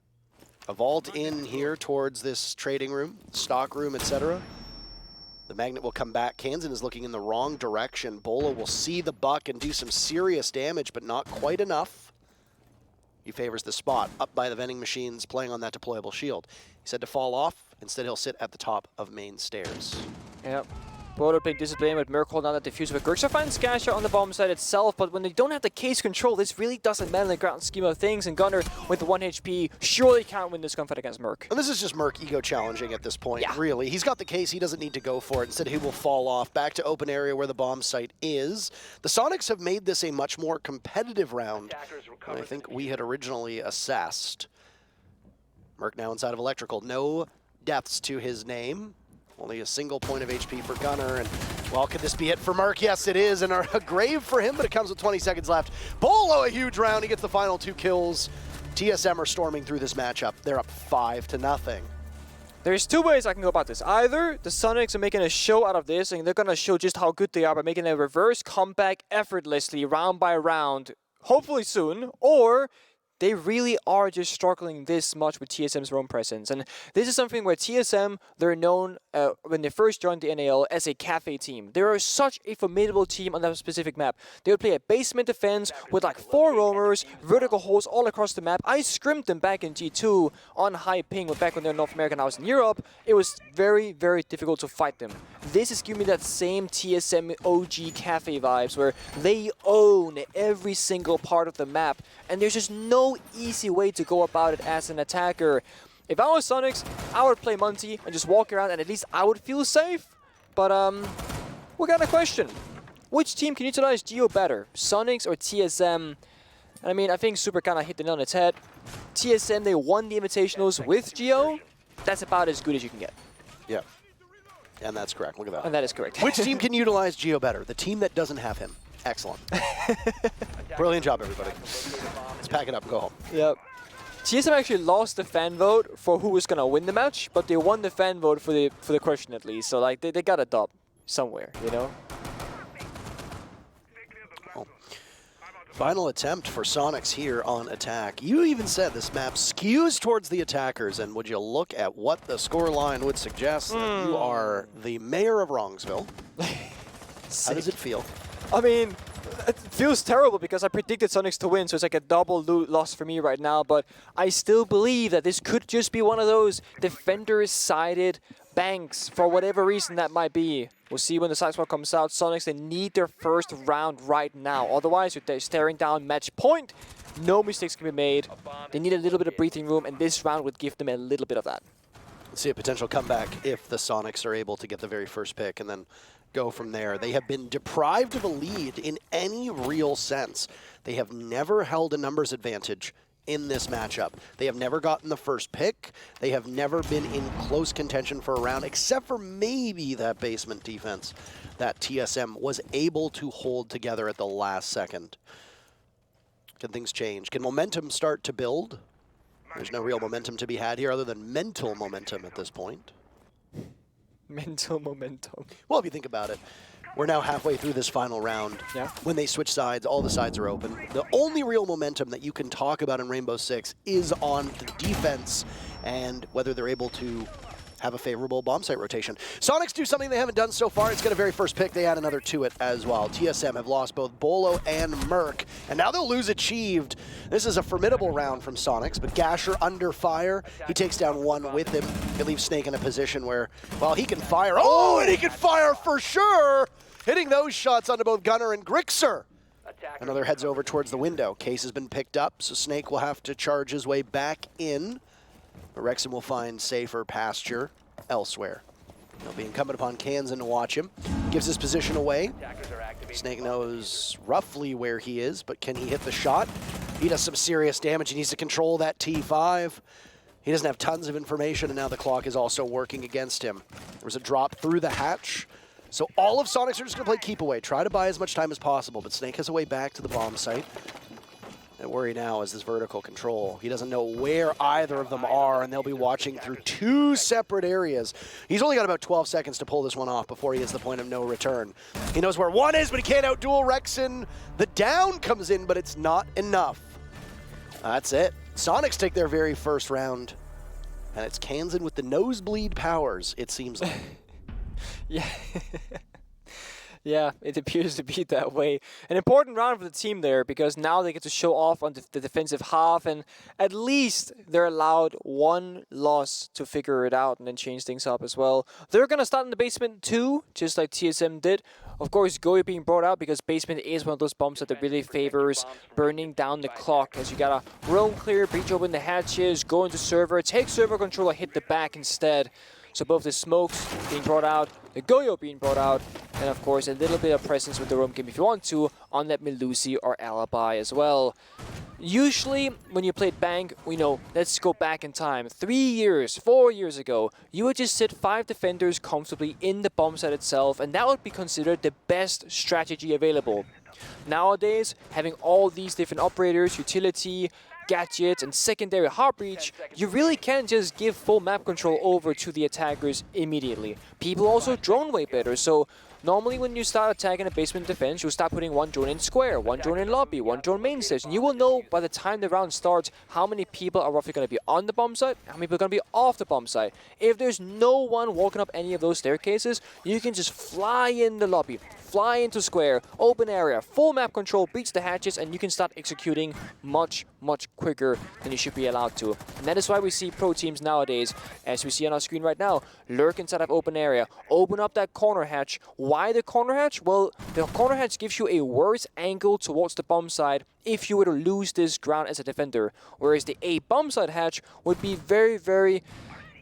A vault in here towards this trading room, stock room, etc. The Magnet will come back. Kansan is looking in the wrong direction. Bolo will see the buck and do some serious damage, but not quite enough. He favors the spot, up by the vending machines, playing on that deployable shield. He said to fall off. Instead, he'll sit at the top of main stairs. Yep. Bolo playing discipline with Merc holding on that diffuser. But Grixer finds Skasha on the bomb side itself, but when they don't have the case control, this really doesn't matter in the grand scheme of things. And Gunnar, with 1 HP, surely can't win this gunfight against Merc. And this is just Merc ego challenging at this point, really. He's got the case, he doesn't need to go for it. Instead, he will fall off back to open area where the bomb site is. The Soniqs have made this a much more competitive round than I think we had originally assessed. Merc now inside of Electrical. No deaths to his name. Only a single point of HP for Gunnar, and well, could this be it for Merc? Yes, it is, and a grave for him, but it comes with 20 seconds left. Bolo, a huge round, he gets the final 2 kills. TSM are storming through this matchup. They're up 5-0. There's 2 ways I can go about this. Either the Soniqs are making a show out of this, and they're gonna show just how good they are by making a reverse comeback effortlessly, round by round, hopefully soon, or they really are just struggling this much with TSM's roam presence. And this is something where TSM, they're known when they first joined the NAL as a cafe team. They are such a formidable team on that specific map. They would play a basement defense with like 4 roamers, vertical holes all across the map. I scrimmed them back in G2 on high ping back when they're in North America and I was in Europe. It was very, very difficult to fight them. This is giving me that same TSM OG cafe vibes where they own every single part of the map. And there's just no easy way to go about it as an attacker. If I was Soniqs, I would play Monty and just walk around and at least I would feel safe. But we got a question. Which team can utilize Geo better, Soniqs or TSM? And I mean, I think Super kind of hit the nail on its head. TSM, they won the Invitationals with Geo. That's about as good as you can get. Yeah. And that's correct. Look at that. And that is correct. Which team can utilize Geo better? The team that doesn't have him. Excellent. Brilliant job, everybody. Let's pack it up and go home. Yep. TSM actually lost the fan vote for who was gonna win the match, but they won the fan vote for the question at least. So like they got a dub somewhere, you know. Well, final attempt for Soniqs here on attack. You even said this map skews towards the attackers, and would you look at what the scoreline would suggest? That you are the mayor of Wrongsville. How does it feel? I mean, it feels terrible because I predicted Soniqs to win, so it's like a double loss for me right now, but I still believe that this could just be one of those defenders-sided banks for whatever reason that might be. We'll see when the side swap comes out. Soniqs, they need their first round right now. Otherwise, they're staring down match point. No mistakes can be made. They need a little bit of breathing room, and this round would give them a little bit of that. See a potential comeback if the Soniqs are able to get the very first pick and then go from there. They have been deprived of a lead in any real sense. They have never held a numbers advantage in this matchup. They have never gotten the first pick. They have never been in close contention for a round, except for maybe that basement defense that TSM was able to hold together at the last second. Can things change? Can momentum start to build? There's no real momentum to be had here other than mental momentum at this point. Mental momentum. Well, if you think about it, we're now halfway through this final round. Yeah. When they switch sides, all the sides are open. The only real momentum that you can talk about in Rainbow Six is on the defense and whether they're able to have a favorable bomb site rotation. Soniqs do something they haven't done so far. It's got a very first pick. They add another to it as well. TSM have lost both Bolo and Merc, and now they'll lose Achieved. This is a formidable round from Soniqs, but Gasher under fire. He takes down one with him. It leaves Snake in a position where, well, he can fire. Oh, and he can fire for sure! Hitting those shots onto both Gunner and Grixer. Another heads over towards the window. Case has been picked up, so Snake will have to charge his way back in. But Rexon will find safer pasture elsewhere. It'll be incumbent upon Kansan to watch him. Gives his position away. Snake knows roughly where he is, but can he hit the shot? He does some serious damage. He needs to control that T5. He doesn't have tons of information, and now the clock is also working against him. There was a drop through the hatch. So all of Soniqs are just going to play keep away, try to buy as much time as possible, but Snake has a way back to the bomb site. The worry now is this vertical control. He doesn't know where either of them are, and they'll be watching through two separate areas. He's only got about 12 seconds to pull this one off before he hits the point of no return. He knows where one is, but he can't outduel Rexon. The down comes in, but it's not enough. That's it. Soniqs take their very first round, and it's Kansan with the nosebleed powers, it seems like. Yeah. Yeah, it appears to be that way. An important round for the team there, because now they get to show off on the defensive half, and at least they're allowed one loss to figure it out and then change things up as well. They're going to start in the basement too, just like TSM did. Of course, Goyo being brought out because basement is one of those bombs that really favors burning down the clock, as you gotta roam clear, breach open the hatches, go into server, take server control, or hit the back instead. So both the smokes being brought out, the Goyo being brought out, and of course a little bit of presence with the roam game if you want to on that Melusi or Alibi as well. Usually when you played Bang, we know, let's go back in time. 3 years, 4 years ago, you would just sit 5 defenders comfortably in the bomb site itself, and that would be considered the best strategy available. Nowadays, having all these different operators, utility, gadgets, and secondary heartbreach, you really can't just give full map control over to the attackers immediately. People also drone way better, so normally when you start attacking a basement defense, you'll start putting one drone in square, one drone in lobby, one drone main stage, and you will know by the time the round starts how many people are roughly going to be on the bomb site, how many people are going to be off the bomb site. If there's no one walking up any of those staircases, you can just fly in the lobby, fly into square, open area, full map control, breach the hatches, and you can start executing much quicker than you should be allowed to. And that is why we see pro teams nowadays, as we see on our screen right now, lurk inside of open area, open up that corner hatch. Why the corner hatch? Well, the corner hatch gives you a worse angle towards the bomb side if you were to lose this ground as a defender, whereas the A bomb side hatch would be very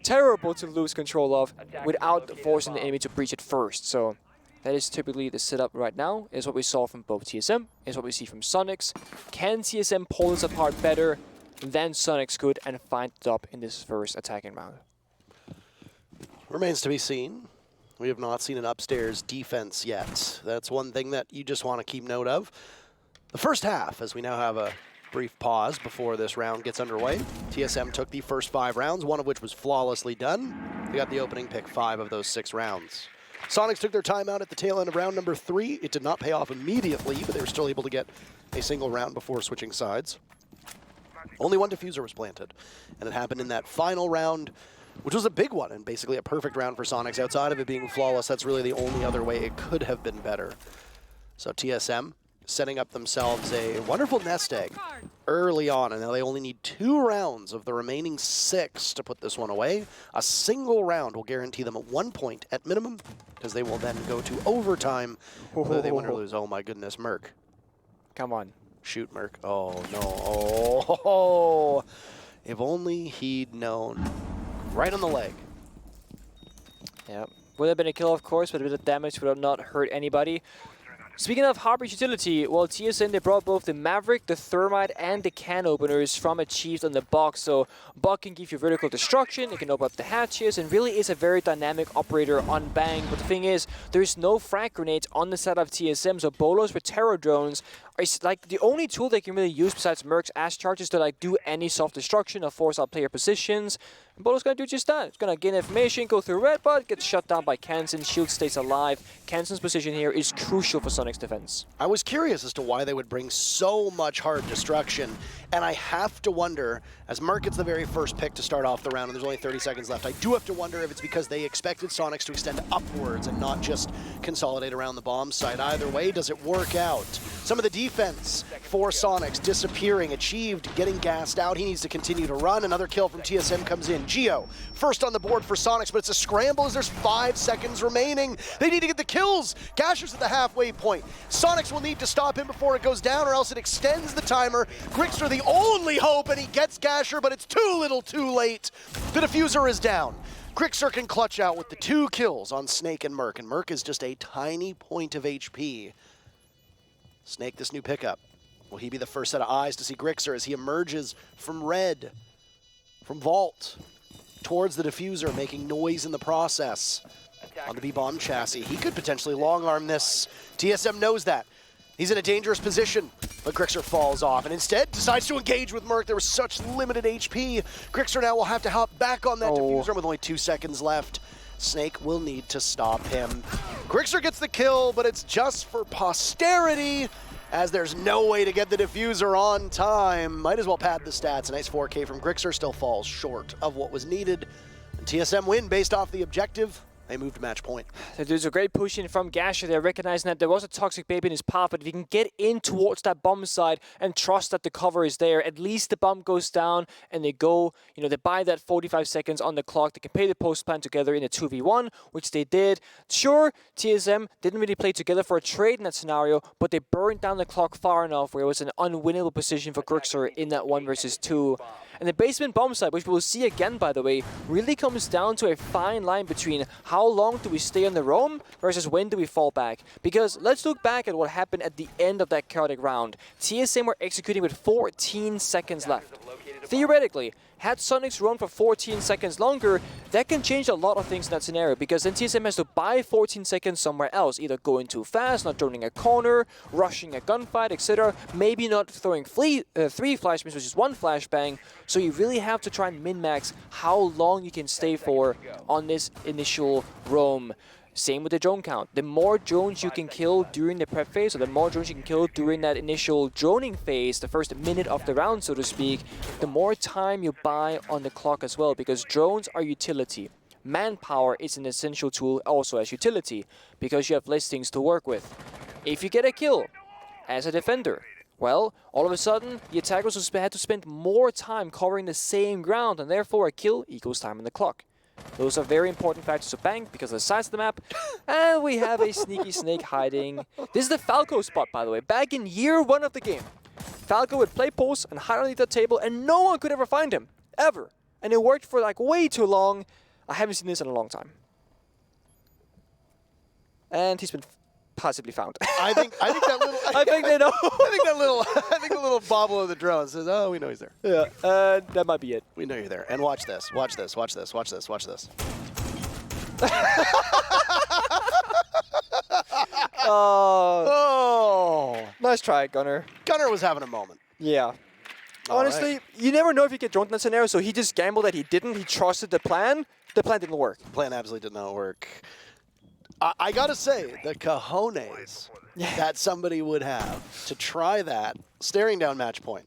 terrible to lose control of without forcing the enemy to breach it first. So that is typically the setup right now, is what we saw from both TSM, is what we see from Soniqs. Can TSM pull this apart better than Soniqs could and find it up in this first attacking round? Remains to be seen. We have not seen an upstairs defense yet. That's one thing that you just want to keep note of. The first half, as we now have a brief pause before this round gets underway. TSM took the first 5 rounds, one of which was flawlessly done. They got the opening pick 5 of those 6 rounds. Soniqs took their timeout at the tail end of round number 3. It did not pay off immediately, but they were still able to get a single round before switching sides. Only one diffuser was planted, and it happened in that final round, which was a big one and basically a perfect round for Soniqs. Outside of it being flawless, that's really the only other way it could have been better. So TSM setting up themselves a wonderful nest egg early on, and now they only need 2 rounds of the remaining 6 to put this one away. A single round will guarantee them 1 point at minimum, because they will then go to overtime, whether they win or lose. Oh my goodness, Merc. Come on. Shoot, Merc. Oh no. Oh, if only he'd known. Right on the leg. Yeah, would have been a kill, of course, but a bit of damage would have not hurt anybody. Speaking of Heartbreach utility, well, TSM, they brought both the Maverick, the Thermite, and the can openers from Achieved on the box. So Buck can give you vertical destruction, it can open up the hatches, and really is a very dynamic operator on Bang. But the thing is, there's no frag grenades on the side of TSM, so Bolos with Terror drones is like the only tool they can really use besides Merc's Ash Charge is to like do any self-destruction or force out player positions. And Bolo's gonna do just that. It's gonna gain information, go through red, but gets shut down by Kansen. Shield stays alive. Kansen's position here is crucial for Soniqs' defense. I was curious as to why they would bring so much hard destruction, and I have to wonder, as Merc gets the very first pick to start off the round and there's only 30 seconds left, I do have to wonder if it's because they expected Soniqs to extend upwards and not just consolidate around the bomb site. Either way, does it work out? Some of the defense for Soniqs disappearing, achieved, getting gassed out. He needs to continue to run. Another kill from TSM comes in. Geo, first on the board for Soniqs, but it's a scramble as there's 5 seconds remaining. They need to get the kills. Gasher's at the halfway point. Soniqs will need to stop him before it goes down, or else it extends the timer. Grixer the only hope, and he gets Gasher, but it's too little too late. The diffuser is down. Grixer can clutch out with the 2 kills on Snake and Merc is just a tiny point of HP. Snake, this new pickup. Will he be the first set of eyes to see Grixer as he emerges from red, from Vault, towards the diffuser, making noise in the process? On the B-bomb chassis, he could potentially long-arm this. TSM knows that. He's in a dangerous position, but Grixer falls off and instead decides to engage with Merc. There was such limited HP. Grixer now will have to hop back on that diffuser with only 2 seconds left. Snake will need to stop him. Grixer gets the kill, but it's just for posterity, as there's no way to get the diffuser on time. Might as well pad the stats. A nice 4K from Grixer still falls short of what was needed. And TSM win based off the objective. They moved to match point. There's a great push in from Gasher there, recognizing that there was a toxic baby in his path, but if he can get in towards that bomb side and trust that the cover is there, at least the bomb goes down and they go, they buy that 45 seconds on the clock. They can play the post plan together in a 2v1, which they did. Sure, TSM didn't really play together for a trade in that scenario, but they burned down the clock far enough where it was an unwinnable position for Grixer in that 1 versus 2. And the basement bomb site, which we'll see again, by the way, really comes down to a fine line between how long do we stay on the roam versus when do we fall back. Because let's look back at what happened at the end of that chaotic round. TSM were executing with 14 seconds left. Theoretically, had Soniqs run for 14 seconds longer, that can change a lot of things in that scenario, because then TSM has to buy 14 seconds somewhere else, either going too fast, not joining a corner, rushing a gunfight, etc. Maybe not throwing 3 flashbangs, which is 1 flashbang. So you really have to try and min-max how long you can stay for on this initial roam. Same with the drone count. The more drones you can kill during the prep phase, or the more drones you can kill during that initial droning phase, the first minute of the round, so to speak, the more time you buy on the clock as well, because drones are utility. Manpower is an essential tool also as utility, because you have less things to work with. If you get a kill as a defender, well, all of a sudden, the attackers had to spend more time covering the same ground, and therefore a kill equals time on the clock. Those are very important factors to bank because of the size of the map. And we have a sneaky Snake hiding. This is the Falco spot, by the way. Back in year 1 of the game, Falco would play post and hide underneath the table, and no one could ever find him. Ever. And it worked for like way too long. I haven't seen this in a long time. And he's been possibly found. I think that little. I think they know. I think the little bobble of the drone says, "Oh, we know he's there." Yeah, that might be it. We know you're there. And watch this. Watch this. Watch this. Watch this. Watch this. Oh, nice try, Gunner. Gunner was having a moment. Yeah. All Honestly, right. you never know if you get droned in that scenario, so he just gambled that he didn't. He trusted the plan. The plan didn't work. Plan absolutely did not work. I gotta say, the cojones that somebody would have to try that, staring down match point.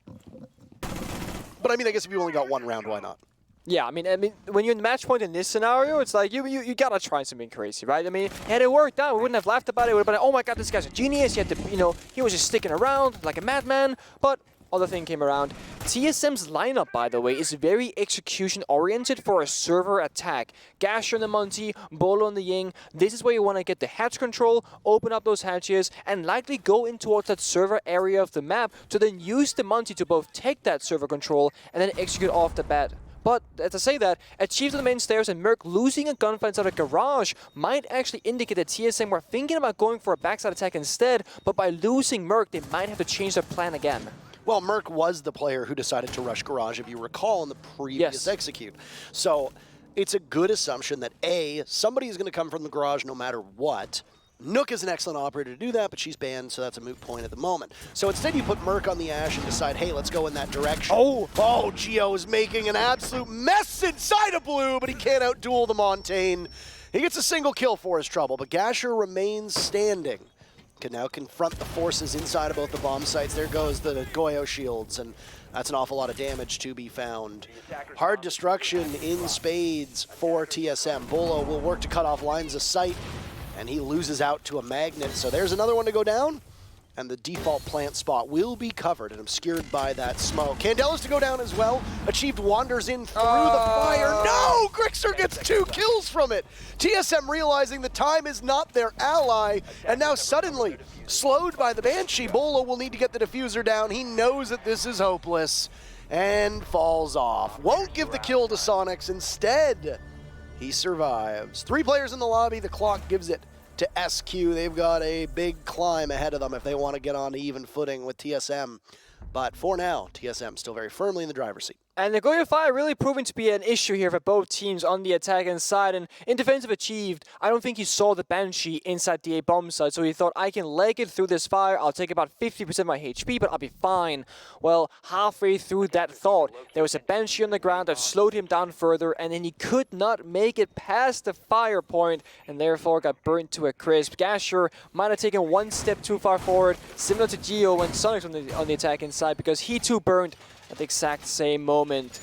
But I mean, I guess if you only got 1 round, why not? Yeah, I mean, when you're in match point in this scenario, it's like you gotta try something crazy, right? I mean, had it worked out, we wouldn't have laughed about it. We would have been like, oh my god, this guy's a genius. He had to, he was just sticking around like a madman. But other thing came around. TSM's lineup, by the way, is very execution-oriented for a server attack. Gasher on the Monty, Bolo on the Ying. This is where you want to get the hatch control, open up those hatches, and likely go in towards that server area of the map to then use the Monty to both take that server control and then execute off the bat. But as I say that, achieved on the main stairs and Merc losing a gunfight inside a garage might actually indicate that TSM were thinking about going for a backside attack instead, but by losing Merc, they might have to change their plan again. Well, Merc was the player who decided to rush garage, if you recall, in the previous execute. So it's a good assumption that A, somebody is going to come from the garage no matter what, Nook is an excellent operator to do that, but she's banned, so that's a moot point at the moment. So instead you put Merc on the Ashe and decide, hey, let's go in that direction. Oh, Geo is making an absolute mess inside of blue, but he can't outduel the Montaigne. He gets a single kill for his trouble, but Gasher remains standing. Can now confront the forces inside of both the bomb sites. There goes the Goyo shields, and that's an awful lot of damage to be found. Hard destruction in spades for TSM. Bolo will work to cut off lines of sight, and he loses out to a magnet. So there's another one to go down, and the default plant spot will be covered and obscured by that smoke. Candela's to go down as well. Achieved wanders in through the fire. No! Grixer gets 2 kills from it. TSM realizing the time is not their ally, and now suddenly, slowed by the Banshee, Bolo will need to get the diffuser down. He knows that this is hopeless, and falls off. Won't give the kill to Soniqs. Instead, he survives. 3 players in the lobby. The clock gives it to SQ. They've got a big climb ahead of them if they want to get on even footing with TSM. But for now, TSM still very firmly in the driver's seat. And the Goyo fire really proving to be an issue here for both teams on the attacking side. And in defensive achieved, I don't think he saw the Banshee inside the A bomb side, so he thought, I can leg it through this fire, I'll take about 50% of my HP, but I'll be fine. Well, halfway through that thought, there was a Banshee on the ground that slowed him down further, and then he could not make it past the fire point, and therefore got burnt to a crisp. Gasher might have taken one step too far forward, similar to Geo when Soniqs on the attacking side, because he too burned at the exact same moment.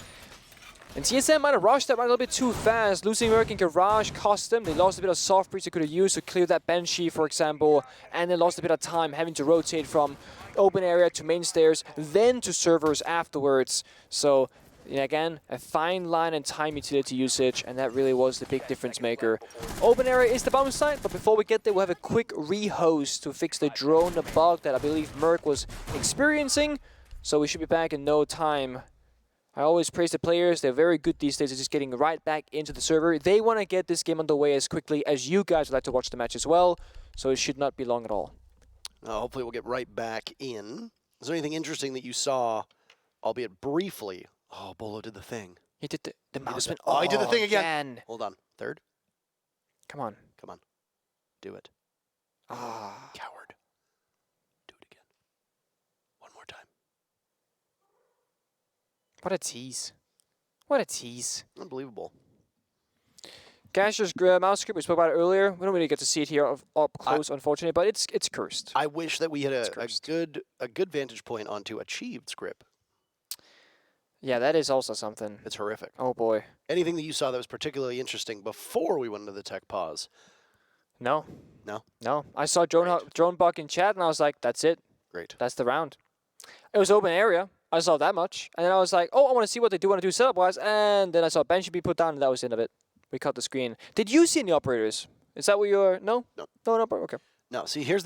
And TSM might have rushed that right a little bit too fast. Losing Merc in Garage cost them. They lost a bit of soft breach they could have used to clear that Banshee, for example, and they lost a bit of time having to rotate from open area to main stairs, then to servers afterwards. So, again, a fine line and time utility usage, and that really was the big difference maker. Open area is the bomb site, but before we get there, we'll have a quick rehost to fix the drone bug that I believe Merc was experiencing. So we should be back in no time. I always praise the players. They're very good these days at just getting right back into the server. They want to get this game underway as quickly as you guys would like to watch the match as well. So it should not be long at all. Hopefully we'll get right back in. Is there anything interesting that you saw, albeit briefly? Oh, Bolo did the thing. He did the mouse went. Oh, he did the thing again. Hold on. Third. Come on. Come on. Do it. Ah. Coward. Do it again. One more time. What a tease. What a tease. Unbelievable. Gasher's mouse script, we spoke about it earlier. We don't really get to see it here up close, unfortunately, but it's cursed. I wish that we had a good vantage point onto achieved script. Yeah, that is also something. It's horrific. Oh boy. Anything that you saw that was particularly interesting before we went into the tech pause? No. No? No. I saw Drone Buck in chat and I was like, that's it. Great. That's the round. It was open area. I saw that much. And then I was like, oh, I want to see what they do want to do setup-wise. And then I saw Banshee be put down and that was the end of it. We cut the screen. Did you see any operators? Is that what you're... No? No. No, okay. No, see, here's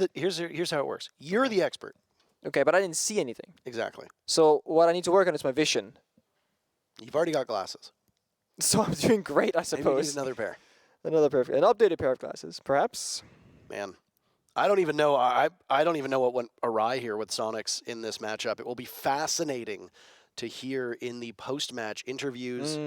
how it works. You're the expert. Okay, but I didn't see anything. Exactly. So what I need to work on is my vision. You've already got glasses. So I'm doing great, I suppose. Maybe you need another pair. An updated pair of glasses, perhaps. Man, I don't even know. I don't even know what went awry here with Soniqs in this matchup. It will be fascinating to hear in the post-match interviews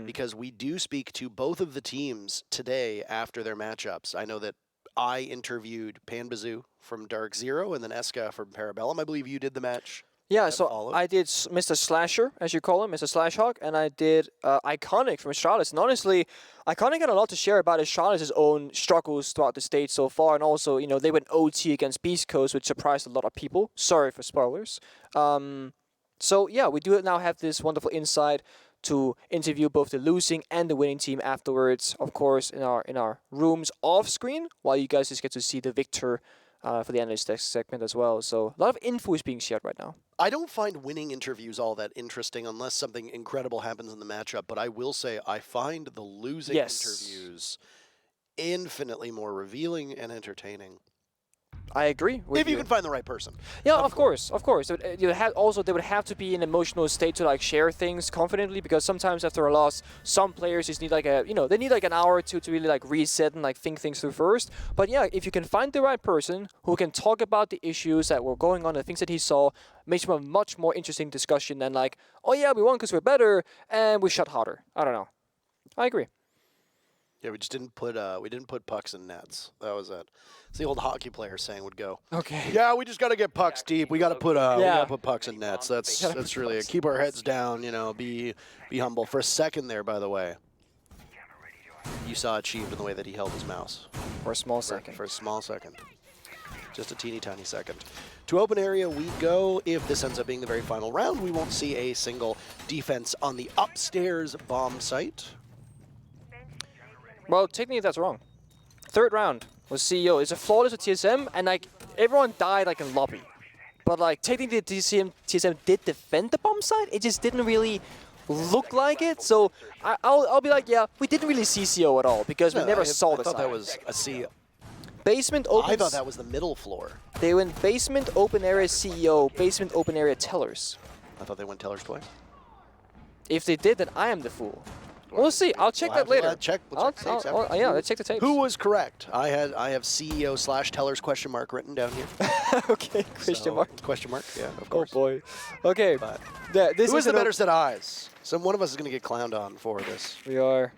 because we do speak to both of the teams today after their matchups. I know that I interviewed Panbazoo from Dark Zero and then Eska from Parabellum. I believe you did the match. Yeah, so I did Mr. Slasher, as you call him, Mr. Slashhawk, and I did Iconic from Astralis. And honestly, Iconic had a lot to share about Astralis' own struggles throughout the stage so far. And also, they went OT against Beast Coast, which surprised a lot of people. Sorry for spoilers. So, yeah, we do now have this wonderful insight to interview both the losing and the winning team afterwards, of course, in our rooms off-screen, while you guys just get to see the victor for the analyst segment as well. So a lot of info is being shared right now. I don't find winning interviews all that interesting unless something incredible happens in the matchup, but I will say I find the losing interviews infinitely more revealing and entertaining. I agree with if you can find the right person. Yeah, of course. They would have to be in an emotional state to share things confidently, because sometimes after a loss, some players just need they need an hour or two to really reset and think things through first. But yeah, if you can find the right person who can talk about the issues that were going on, the things that he saw, makes for a much more interesting discussion than oh yeah, we won because we're better and we shot harder. I don't know. I agree. Yeah, we just didn't put pucks in nets. That was it. It's the old hockey player saying would go. Okay. Yeah, we just got to get pucks deep. We got to put pucks in nets. That's really it. Keep our heads down. You know, be humble. For a second there, by the way, you saw achieved in the way that he held his mouse. For a small second. For a small second. Just a teeny tiny second. To open area we go. If this ends up being the very final round, we won't see a single defense on the upstairs bomb site. Well, technically that's wrong. Third round was CEO. It's a flawless with TSM, and like everyone died like in lobby. But like technically TSM did defend the bomb site. It just didn't really look like it. So I'll be like, yeah, we didn't really see CEO at all because we never saw the site. I thought that was a CEO. Basement open. I thought that was the middle floor. They went basement open area CEO, basement open area tellers. I thought they went tellers twice. If they did, then I am the fool. We'll see. I'll check that later. We'll check the tapes after. Yeah, let's check the tapes. Who was correct? I have CEO/tellers question mark written down here. Okay, question mark. Question mark. Yeah, of course. Oh boy. Okay. But this who is has the better set of eyes? One of us is going to get clowned on for this. We are.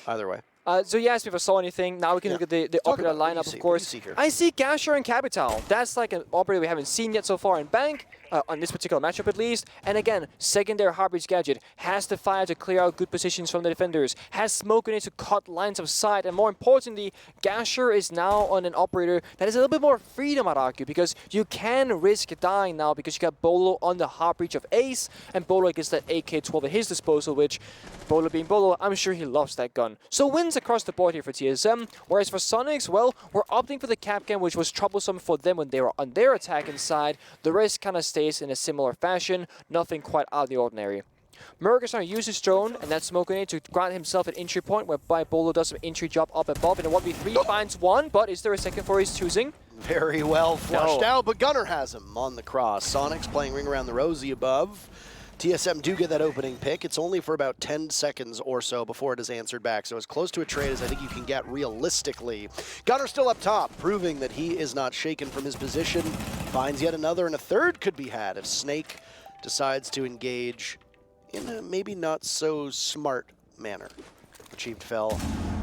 Either way. So you asked me if I saw anything. Now we can look at the operator lineup, of course. I see Gasher and Capital. That's like an operator we haven't seen yet so far in Bank, on this particular matchup at least. And again, secondary Heartbreach Gadget has the fire to clear out good positions from the defenders, has smoke in it to cut lines of sight, and more importantly, Gasher is now on an operator that has a little bit more freedom, I'd argue, because you can risk dying now because you got Bolo on the Heartbreach of Ace, and Bolo gets that AK-12 at his disposal, which, Bolo being Bolo, I'm sure he loves that gun. So wins across the board here for TSM, whereas for Soniqs, well, we're opting for the Capcan, which was troublesome for them when they were on their attacking side. The rest kind of stays in a similar fashion, nothing quite out of the ordinary. Merc is trying to use his drone and that smoke grenade to grant himself an entry point, whereby Bolo does some entry job up above, and a 1v3 finds one, but is there a second for his choosing? Very well flushed out, but Gunner has him on the cross. Soniqs playing ring around the rosy above. TSM do get that opening pick. It's only for about 10 seconds or so before it is answered back, so as close to a trade as I think you can get realistically. Gunner still up top, proving that he is not shaken from his position. Finds yet another, and a third could be had if Snake decides to engage in a maybe not so smart manner. Achieved fell,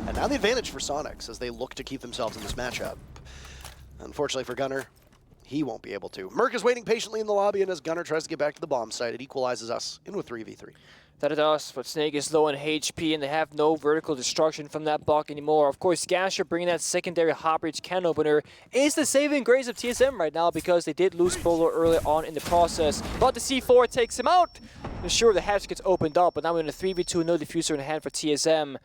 and now the advantage for Soniqs as they look to keep themselves in this matchup. Unfortunately for Gunner, he won't be able to. Merc is waiting patiently in the lobby, and as Gunner tries to get back to the bomb site, it equalizes us into a 3v3. That it does, but Snake is low on HP, and they have no vertical destruction from that block anymore. Of course, Gasher bringing that secondary Heartbreach can opener is the saving grace of TSM right now, because they did lose Bolo early on in the process. But the C4 takes him out. And sure, the hatch gets opened up, but now we're in a 3v2, no diffuser in hand for TSM.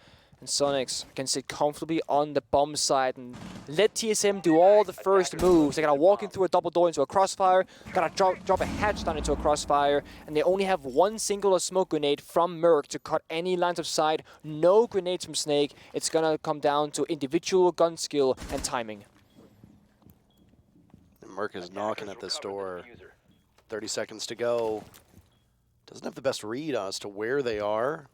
And Soniqs can sit comfortably on the bomb side and let TSM do all the first moves. They gotta walk in through a double door into a crossfire, gotta drop a hatch down into a crossfire, and they only have one single smoke grenade from Merc to cut any lines of sight. No grenades from Snake. It's gonna come down to individual gun skill and timing. And Merc is knocking at this door. 30 seconds to go. Doesn't have the best read as to where they are.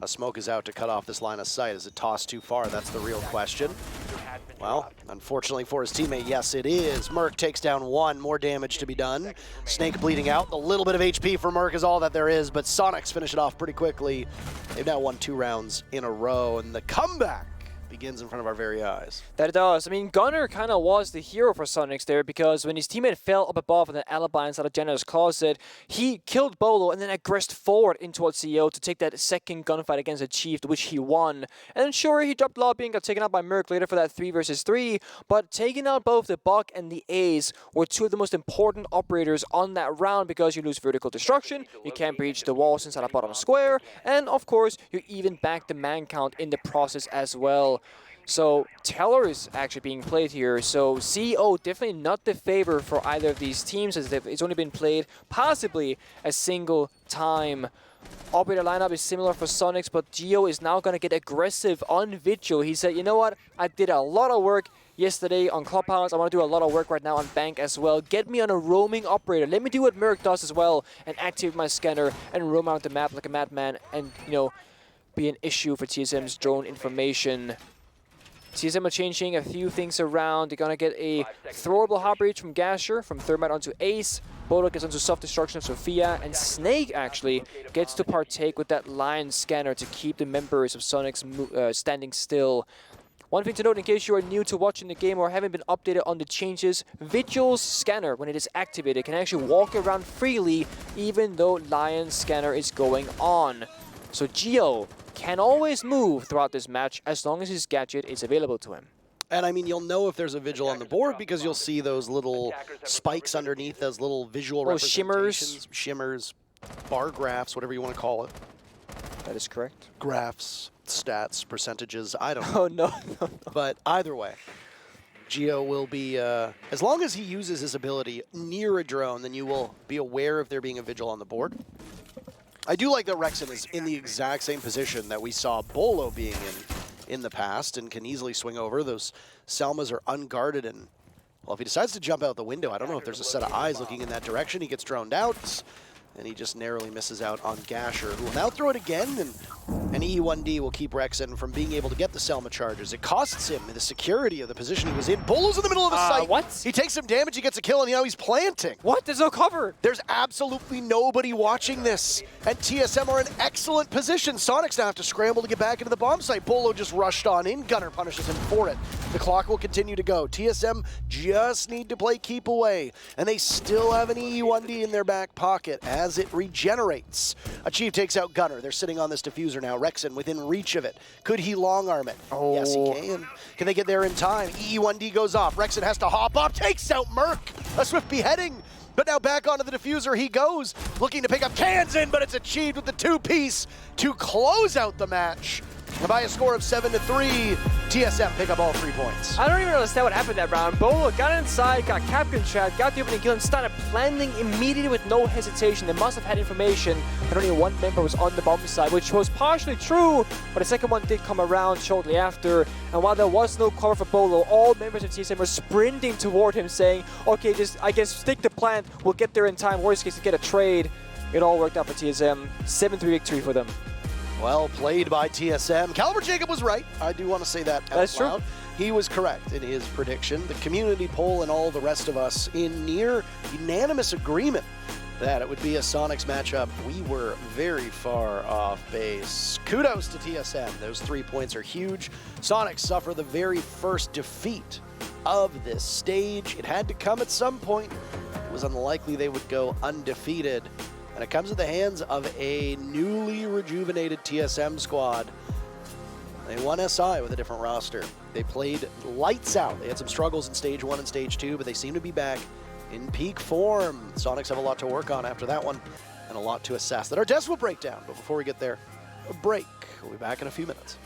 A smoke is out to cut off this line of sight. Is it tossed too far? That's the real question. Well, unfortunately for his teammate, yes, it is. Merc takes down one. More damage to be done. Snake bleeding out. A little bit of HP for Merc is all that there is, but Soniqs finish it off pretty quickly. They've now won 2 rounds in a row, and the comeback begins in front of our very eyes. That it does. I mean, Gunner kind of was the hero for Soniqs there, because when his teammate fell up above in the alibi inside of Jenner's closet, he killed Bolo and then aggressed forward in towards CEO to take that second gunfight against the Chief, which he won. And then sure, he dropped lobby and got taken out by Merc later for that 3 versus 3, but taking out both the Buck and the Ace were 2 of the most important operators on that round, because you lose vertical destruction, you can't breach the walls inside a bottom square, and of course, you even back the man count in the process as well. So Teller is actually being played here, so CEO definitely not the favor for either of these teams, as it's only been played possibly a single time. Operator lineup is similar for Soniqs, but Gio is now going to get aggressive on Vigil. He said, you know what, I did a lot of work yesterday on Clubhouse, I want to do a lot of work right now on Bank as well. Get me on a roaming operator, let me do what Merc does as well, and activate my scanner and roam around the map like a madman, and, you know, be an issue for TSM's drone information. TSM are changing a few things around. They're going to get a throwable Heartbreach from Gasher, from Thermite onto Ace. Bolo gets onto self-destruction of Sophia, and Snake actually gets to partake with that Lion scanner to keep the members of Soniqs standing still. One thing to note in case you are new to watching the game or haven't been updated on the changes, Vigil's scanner, when it is activated, can actually walk around freely even though Lion's scanner is going on. So Geo can always move throughout this match as long as his gadget is available to him. And I mean, you'll know if there's a Vigil on the board because you'll see those little spikes underneath, those little visual representations. Shimmers, bar graphs, whatever you want to call it. That is correct. Graphs, stats, percentages, I don't know. Oh, no. But either way, Geo will be, as long as he uses his ability near a drone, then you will be aware of there being a Vigil on the board. I do like that Rexen is in the exact same position that we saw Bolo being in the past and can easily swing over. Those Selmas are unguarded, and, well, if he decides to jump out the window, I don't know if there's a set of eyes looking in that direction. He gets droned out, and he just narrowly misses out on Gasher, who will now throw it again, and an E1D will keep Rexen from being able to get the Selma charges. It costs him the security of the position he was in. Bolo's in the middle of the site. What? He takes some damage, he gets a kill, and now he's planting. What? There's no cover. There's absolutely nobody watching this, and TSM are in excellent position. Soniqs now have to scramble to get back into the bomb site. Bolo just rushed on in. Gunner punishes him for it. The clock will continue to go. TSM just need to play keep away, and they still have an E1D in their back pocket as it regenerates. Achieve takes out Gunner. They're sitting on this diffuser now. Rexen within reach of it. Could he long arm it? Oh. Yes, he can. Can they get there in time? E1D goes off. Rexen has to hop up, takes out Merc. A swift beheading. But now back onto the diffuser he goes, looking to pick up Kansan, but it's achieved with the two-piece to close out the match. And by a score of 7-3, TSM pick up all 3 points. I don't even understand what happened that round. Bolo got inside, got Captain Chat, got the opening kill, and started planning immediately with no hesitation. They must have had information that only one member was on the bomb side, which was partially true, but the second one did come around shortly after. And while there was no cover for Bolo, all members of TSM were sprinting toward him saying, okay, just, I guess, stick the plant, we'll get there in time, worst case to get a trade. It all worked out for TSM. 7-3 victory for them. Well played by TSM. Caliber Jacob was right. I do want to say that out That's loud. true. He was correct in his prediction. The community poll and all the rest of us in near unanimous agreement that it would be a Soniqs matchup. We were very far off base. Kudos to TSM. Those 3 points are huge. Soniqs suffer the very first defeat of this stage. It had to come at some point. It was unlikely they would go undefeated. And it comes at the hands of a newly rejuvenated TSM squad. They won SI with a different roster. They played lights out. They had some struggles in Stage 1 and Stage 2, but they seem to be back in peak form. Soniqs have a lot to work on after that one and a lot to assess that our Des will break down. But before we get there, a break. We'll be back in a few minutes.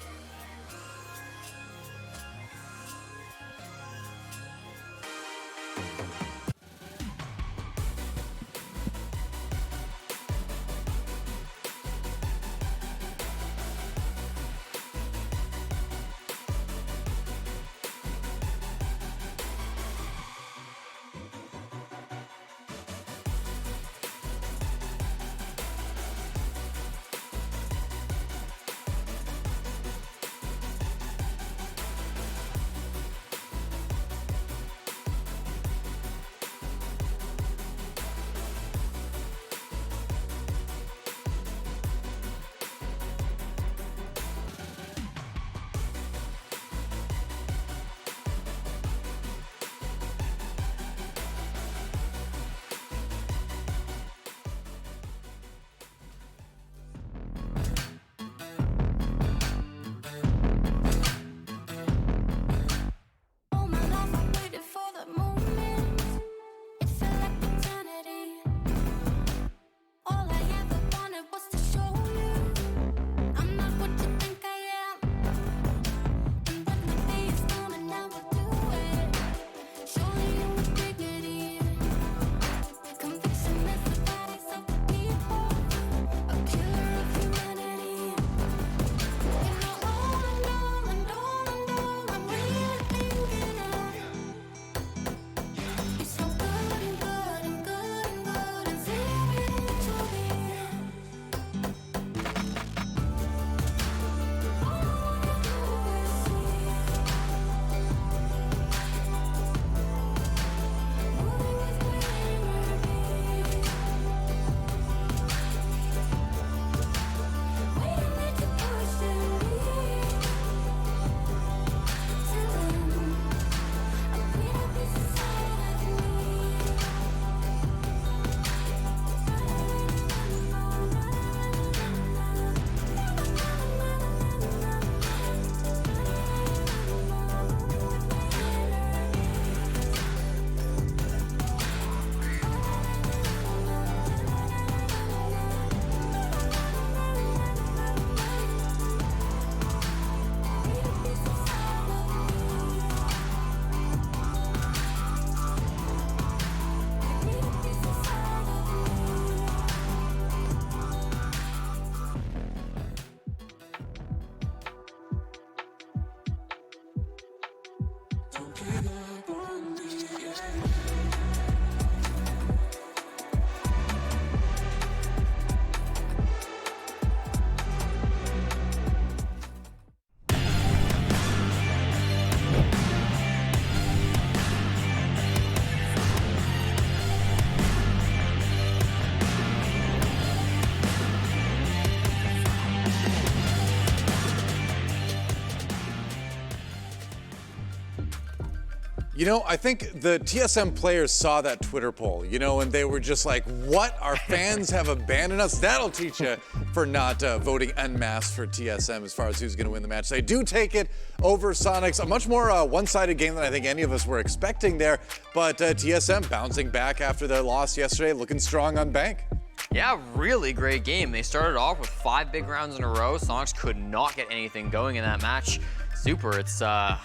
You know, I think the TSM players saw that Twitter poll, you know, and they were just like, what? Our fans have abandoned us? That'll teach you for not voting en masse for TSM as far as who's going to win the match. They do take it over Soniqs. A much more one-sided game than I think any of us were expecting there, but TSM bouncing back after their loss yesterday, looking strong on Bank. Yeah, really great game. They started off with 5 big rounds in a row. Soniqs could not get anything going in that match. Super, it's a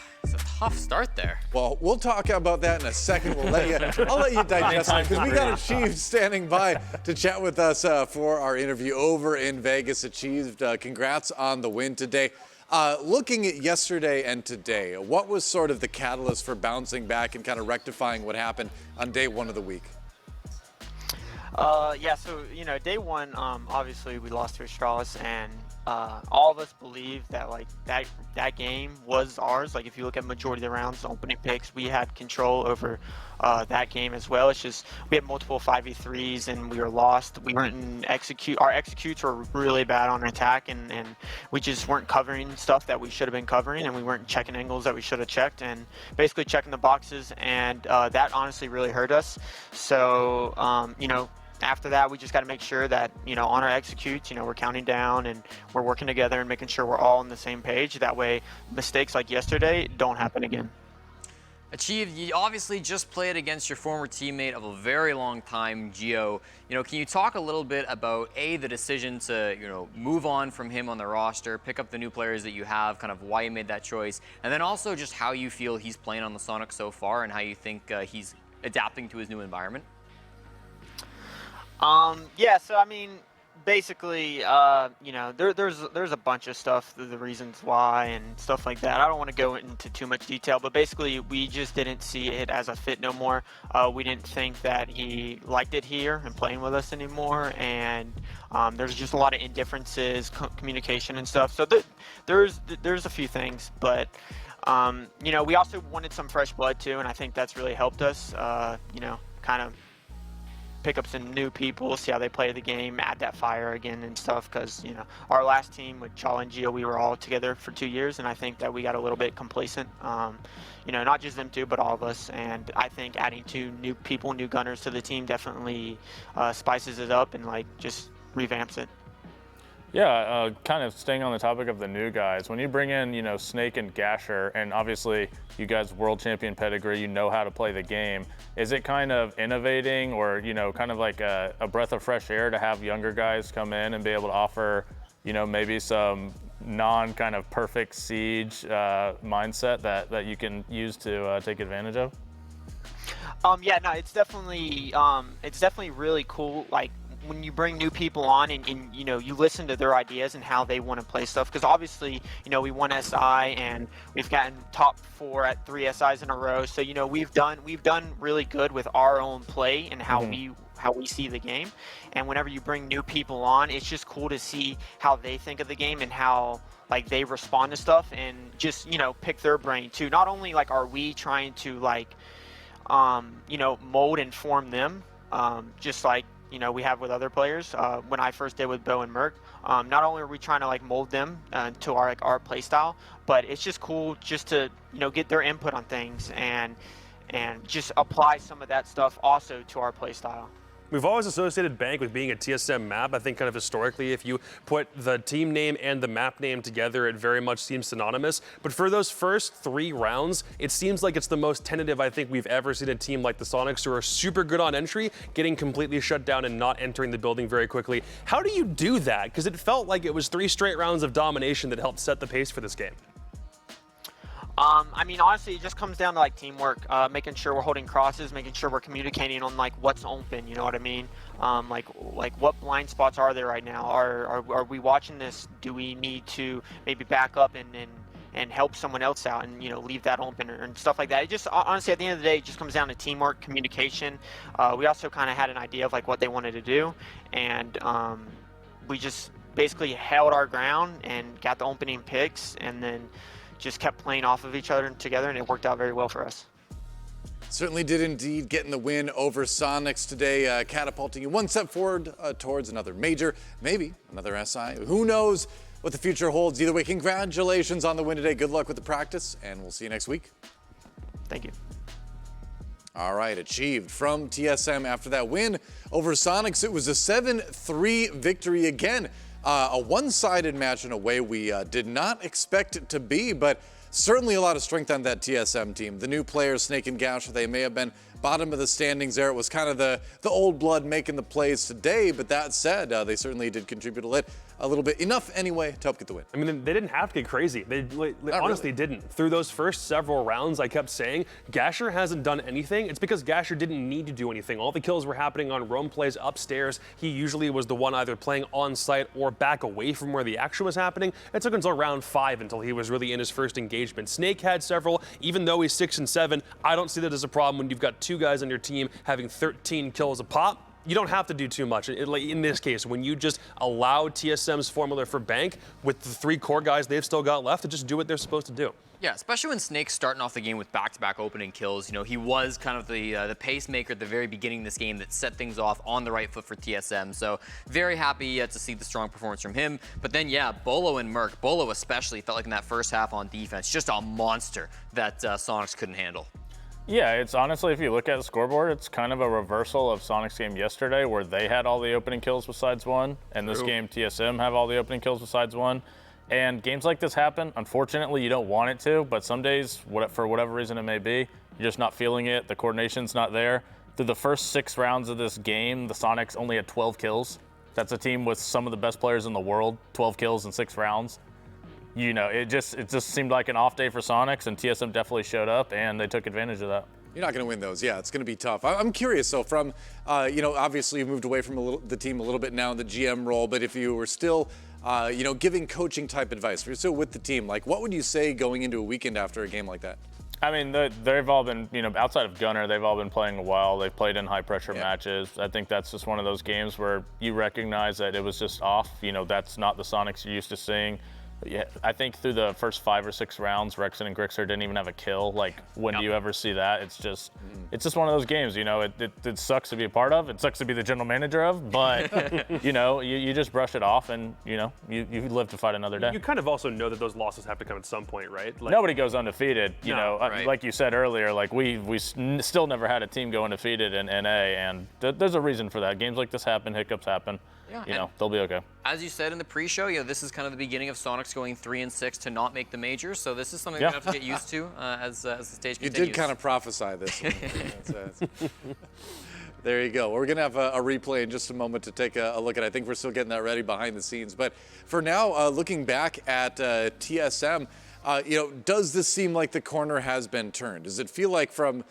tough start there. Well, we'll talk about that in a second. I'll let you digest it because we got Achieved standing by to chat with us for our interview over in Vegas. Achieved, congrats on the win today. Looking at yesterday and today, what was sort of the catalyst for bouncing back and kind of rectifying what happened on day one of the week? Yeah, so, you know, day one, obviously we lost to Astralis, and all of us believe that, like, that game was ours. Like, if you look at majority of the rounds, the opening picks, we had control over that game as well. It's just we had multiple 5v3s and we were lost. We weren't our executes were really bad on attack, and we just weren't covering stuff that we should have been covering, and we weren't checking angles that we should have checked, and basically checking the boxes, and that honestly really hurt us. So, you know, after that, we just got to make sure that, you know, on our executes, you know, we're counting down and we're working together and making sure we're all on the same page. That way, mistakes like yesterday don't happen again. Achieved, you obviously just played against your former teammate of a very long time, Gio. You know, can you talk a little bit about, A, the decision to, you know, move on from him on the roster, pick up the new players that you have, kind of why you made that choice, and then also just how you feel he's playing on the Soniqs so far and how you think he's adapting to his new environment? Yeah, so I mean, basically, you know, there's a bunch of stuff, the reasons why and stuff like that. I don't want to go into too much detail, but basically we just didn't see it as a fit no more. We didn't think that he liked it here and playing with us anymore, and there's just a lot of indifferences, communication and stuff. So there's a few things, but you know, we also wanted some fresh blood too, and I think that's really helped us, you know, kind of pick up some new people, see how they play the game, add that fire again and stuff, because, you know, our last team with Chal and Gio, we were all together for 2 years, and I think that we got a little bit complacent, you know, not just them two, but all of us, and I think adding 2 new people, new gunners to the team definitely spices it up and, like, just revamps it. Yeah, kind of staying on the topic of the new guys, when you bring in, you know, Snake and Gasher, and obviously you guys world champion pedigree, you know how to play the game, is it kind of innovating or, you know, kind of like a breath of fresh air to have younger guys come in and be able to offer, you know, maybe some non-kind of perfect siege mindset that you can use to take advantage of? Yeah, no, it's definitely really cool, like, when you bring new people on and you know, you listen to their ideas and how they want to play stuff, because obviously, you know, we won SI and we've gotten top 4 at 3 SIs in a row, so, you know, we've done really good with our own play and how we see the game. And whenever you bring new people on, it's just cool to see how they think of the game and how, like, they respond to stuff, and just, you know, pick their brain too. Not only, like, are we trying to, like, you know, mold and form them, just like, you know, we have with other players. When I first did with Bo and Merc, not only are we trying to, like, mold them to our play style, but it's just cool just to, you know, get their input on things and just apply some of that stuff also to our play style. We've always associated Bank with being a TSM map. I think kind of historically, if you put the team name and the map name together, it very much seems synonymous. But for those first 3 rounds, it seems like it's the most tentative I think we've ever seen a team like the Soniqs, who are super good on entry, getting completely shut down and not entering the building very quickly. How do you do that? Because it felt like it was 3 straight rounds of domination that helped set the pace for this game. I mean, honestly, it just comes down to, like, teamwork, making sure we're holding crosses, making sure we're communicating on, like, what's open, you know what I mean? Like what blind spots are there right now? Are we watching this? Do we need to maybe back up and and help someone else out and, leave that open and stuff like that. It just, honestly, at the end of the day, it just comes down to teamwork, communication. We also kind of had an idea of like what they wanted to do, and we just basically held our ground and got the opening picks, and then just kept playing off of each other and together, and it worked out very well for us. Certainly did indeed, getting the win over Soniqs today, catapulting you one step forward towards another major, maybe another SI. Who knows what the future holds? Either way, congratulations on the win today. Good luck with the practice, and we'll see you next week. Thank you. All right, achieved from TSM after that win over Soniqs. It was a 7-3 victory again. A one-sided match in a way we did not expect it to be, but certainly a lot of strength on that TSM team. The new players, Snake and Gasher, they may have been bottom of the standings there. It was kind of the old blood making the plays today, but that said, they certainly did contribute a little bit, enough anyway to help get the win. I mean, they didn't have to get crazy. They honestly didn't. Through those first several rounds, I kept saying, Gasher hasn't done anything. It's because Gasher didn't need to do anything. All the kills were happening on roam plays upstairs. He usually was the one either playing on site or back away from where the action was happening. It took until round 5 until he was really in his first engagement. Snake had several, even though he's 6 and 7. I don't see that as a problem when you've got 2 guys on your team having 13 kills a pop. You don't have to do too much. In this case, when you just allow TSM's formula for bank with the 3 core guys they've still got left to just do what they're supposed to do. Yeah, especially when Snake's starting off the game with back-to-back opening kills. He was kind of the pacemaker at the very beginning of this game that set things off on the right foot for TSM. So very happy to see the strong performance from him. But then, yeah, Bolo and Merc. Bolo especially felt like in that first half on defense, just a monster that Soniqs couldn't handle. Yeah, it's honestly, if you look at the scoreboard, it's kind of a reversal of Soniqs' game yesterday where they had all the opening kills besides 1, and this game TSM have all the opening kills besides 1. And games like this happen. Unfortunately, you don't want it to, but some days, for whatever reason it may be, you're just not feeling it. The coordination's not there. Through the first 6 rounds of this game, the Soniqs only had 12 kills. That's a team with some of the best players in the world, 12 kills in 6 rounds. It just seemed like an off day for Soniqs, and TSM definitely showed up, and they took advantage of that. You're not going to win those. Yeah, it's going to be tough. I'm curious, though, from, obviously you moved away from the team a little bit now in the GM role, but if you were still, giving coaching type advice, if you're still with the team, like what would you say going into a weekend after a game like that? I mean, they've all been, outside of Gunner, they've all been playing a while. They've played in high-pressure matches. I think that's just one of those games where you recognize that it was just off. That's not the Soniqs you're used to seeing. Yeah, I think through the first 5 or 6 rounds, Rexon and Grixer didn't even have a kill. Like, when do you ever see that? It's just one of those games, it sucks to be a part of. It sucks to be the general manager of, but, you just brush it off and, you live to fight another day. You kind of also know that those losses have to come at some point, right? Like, nobody goes undefeated, right. Like you said earlier, like we still never had a team go undefeated in NA, and there's a reason for that. Games like this happen, hiccups happen. Yeah, they'll be okay. As you said in the pre-show, this is kind of the beginning of Soniqs going 3 and 6 to not make the majors. So this is something we're going to have to get used to as the stage continues. You did kind of prophesy this. There you go. We're going to have a replay in just a moment to take a look at. I think we're still getting that ready behind the scenes. But for now, looking back at TSM, does this seem like the corner has been turned? Does it feel like from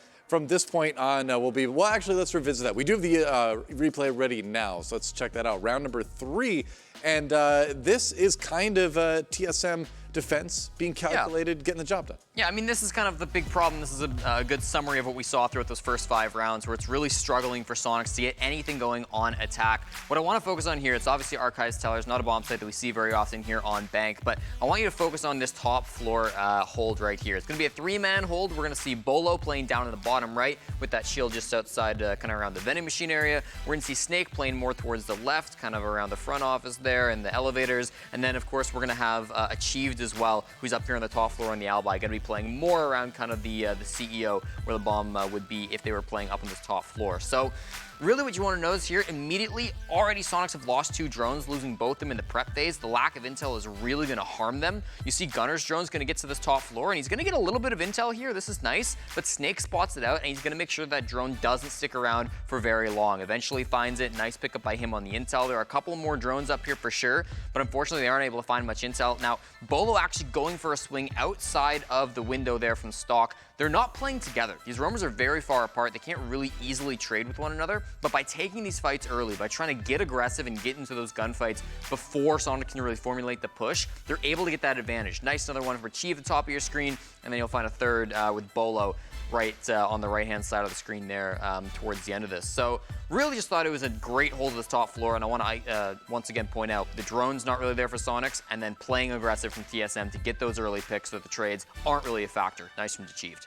this point on, actually, let's revisit that. We do have the replay ready now, so let's check that out. Round number 3, and this is kind of TSM defense being calculated, getting the job done. Yeah, I mean, this is kind of the big problem. This is a good summary of what we saw throughout those first 5 rounds, where it's really struggling for Soniqs to get anything going on attack. What I want to focus on here, it's obviously Archives Tellers, not a bomb site that we see very often here on Bank, but I want you to focus on this top floor hold right here. It's going to be a 3-man hold. We're going to see Bolo playing down in the bottom right with that shield just outside, kind of around the vending machine area. We're going to see Snake playing more towards the left, kind of around the front office there and the elevators. And then, of course, we're going to have Achieved as well, who's up here on the top floor on the Alibi, going to be playing more around kind of the CEO where the bomb would be if they were playing up on this top floor. So really what you want to notice here, immediately, already Soniqs have lost 2 drones, losing both them in the prep phase. The lack of intel is really going to harm them. You see Gunner's drone's going to get to this top floor, and he's going to get a little bit of intel here. This is nice, but Snake spots it out, and he's going to make sure that drone doesn't stick around for very long. Eventually finds it. Nice pickup by him on the intel. There are a couple more drones up here for sure, but unfortunately they aren't able to find much intel. Now, Bolo actually going for a swing outside of the window there from stock. They're not playing together. These roamers are very far apart. They can't really easily trade with one another. But by taking these fights early, by trying to get aggressive and get into those gunfights before Sonic can really formulate the push, they're able to get that advantage. Nice, another one for Chi at the top of your screen, and then you'll find a third with Bolo right on the right-hand side of the screen there towards the end of this. So really just thought it was a great hold of this top floor, and I want to once again point out the drone's not really there for Soniqs, and then playing aggressive from TSM to get those early picks so that the trades aren't really a factor. Nice from Achieved.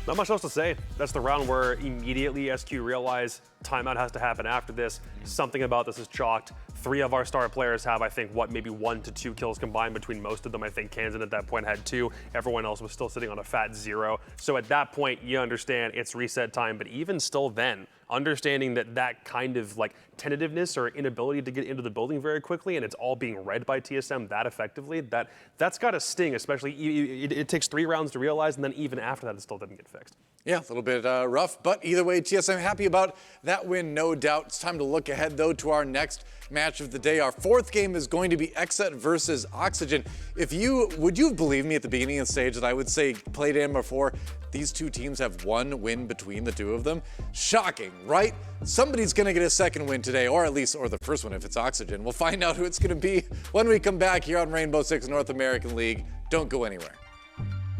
Not much else to say. That's the round where immediately SQ realized timeout has to happen after this. Something about this is chalked. 3 of our star players have, I think, maybe 1 to 2 kills combined between most of them. I think Kansan at that point had 2. Everyone else was still sitting on a fat 0. So at that point, you understand it's reset time. But even still then, understanding that kind of like tentativeness or inability to get into the building very quickly, and it's all being read by TSM that effectively, that's got to sting, especially it takes 3 rounds to realize, and then even after that, it still didn't get fixed. Yeah, a little bit rough, but either way, TSM happy about that win, no doubt. It's time to look ahead, though, to our next match of the day. Our 4th game is going to be Exet versus Oxygen. Would you have believed me at the beginning of the stage that I would say Playday number 4, these 2 teams have 1 win between the 2 of them? Shocking, right? Somebody's gonna get a 2nd win today, or the first one if it's Oxygen. We'll find out who it's gonna be when we come back here on Rainbow Six North American League. Don't go anywhere.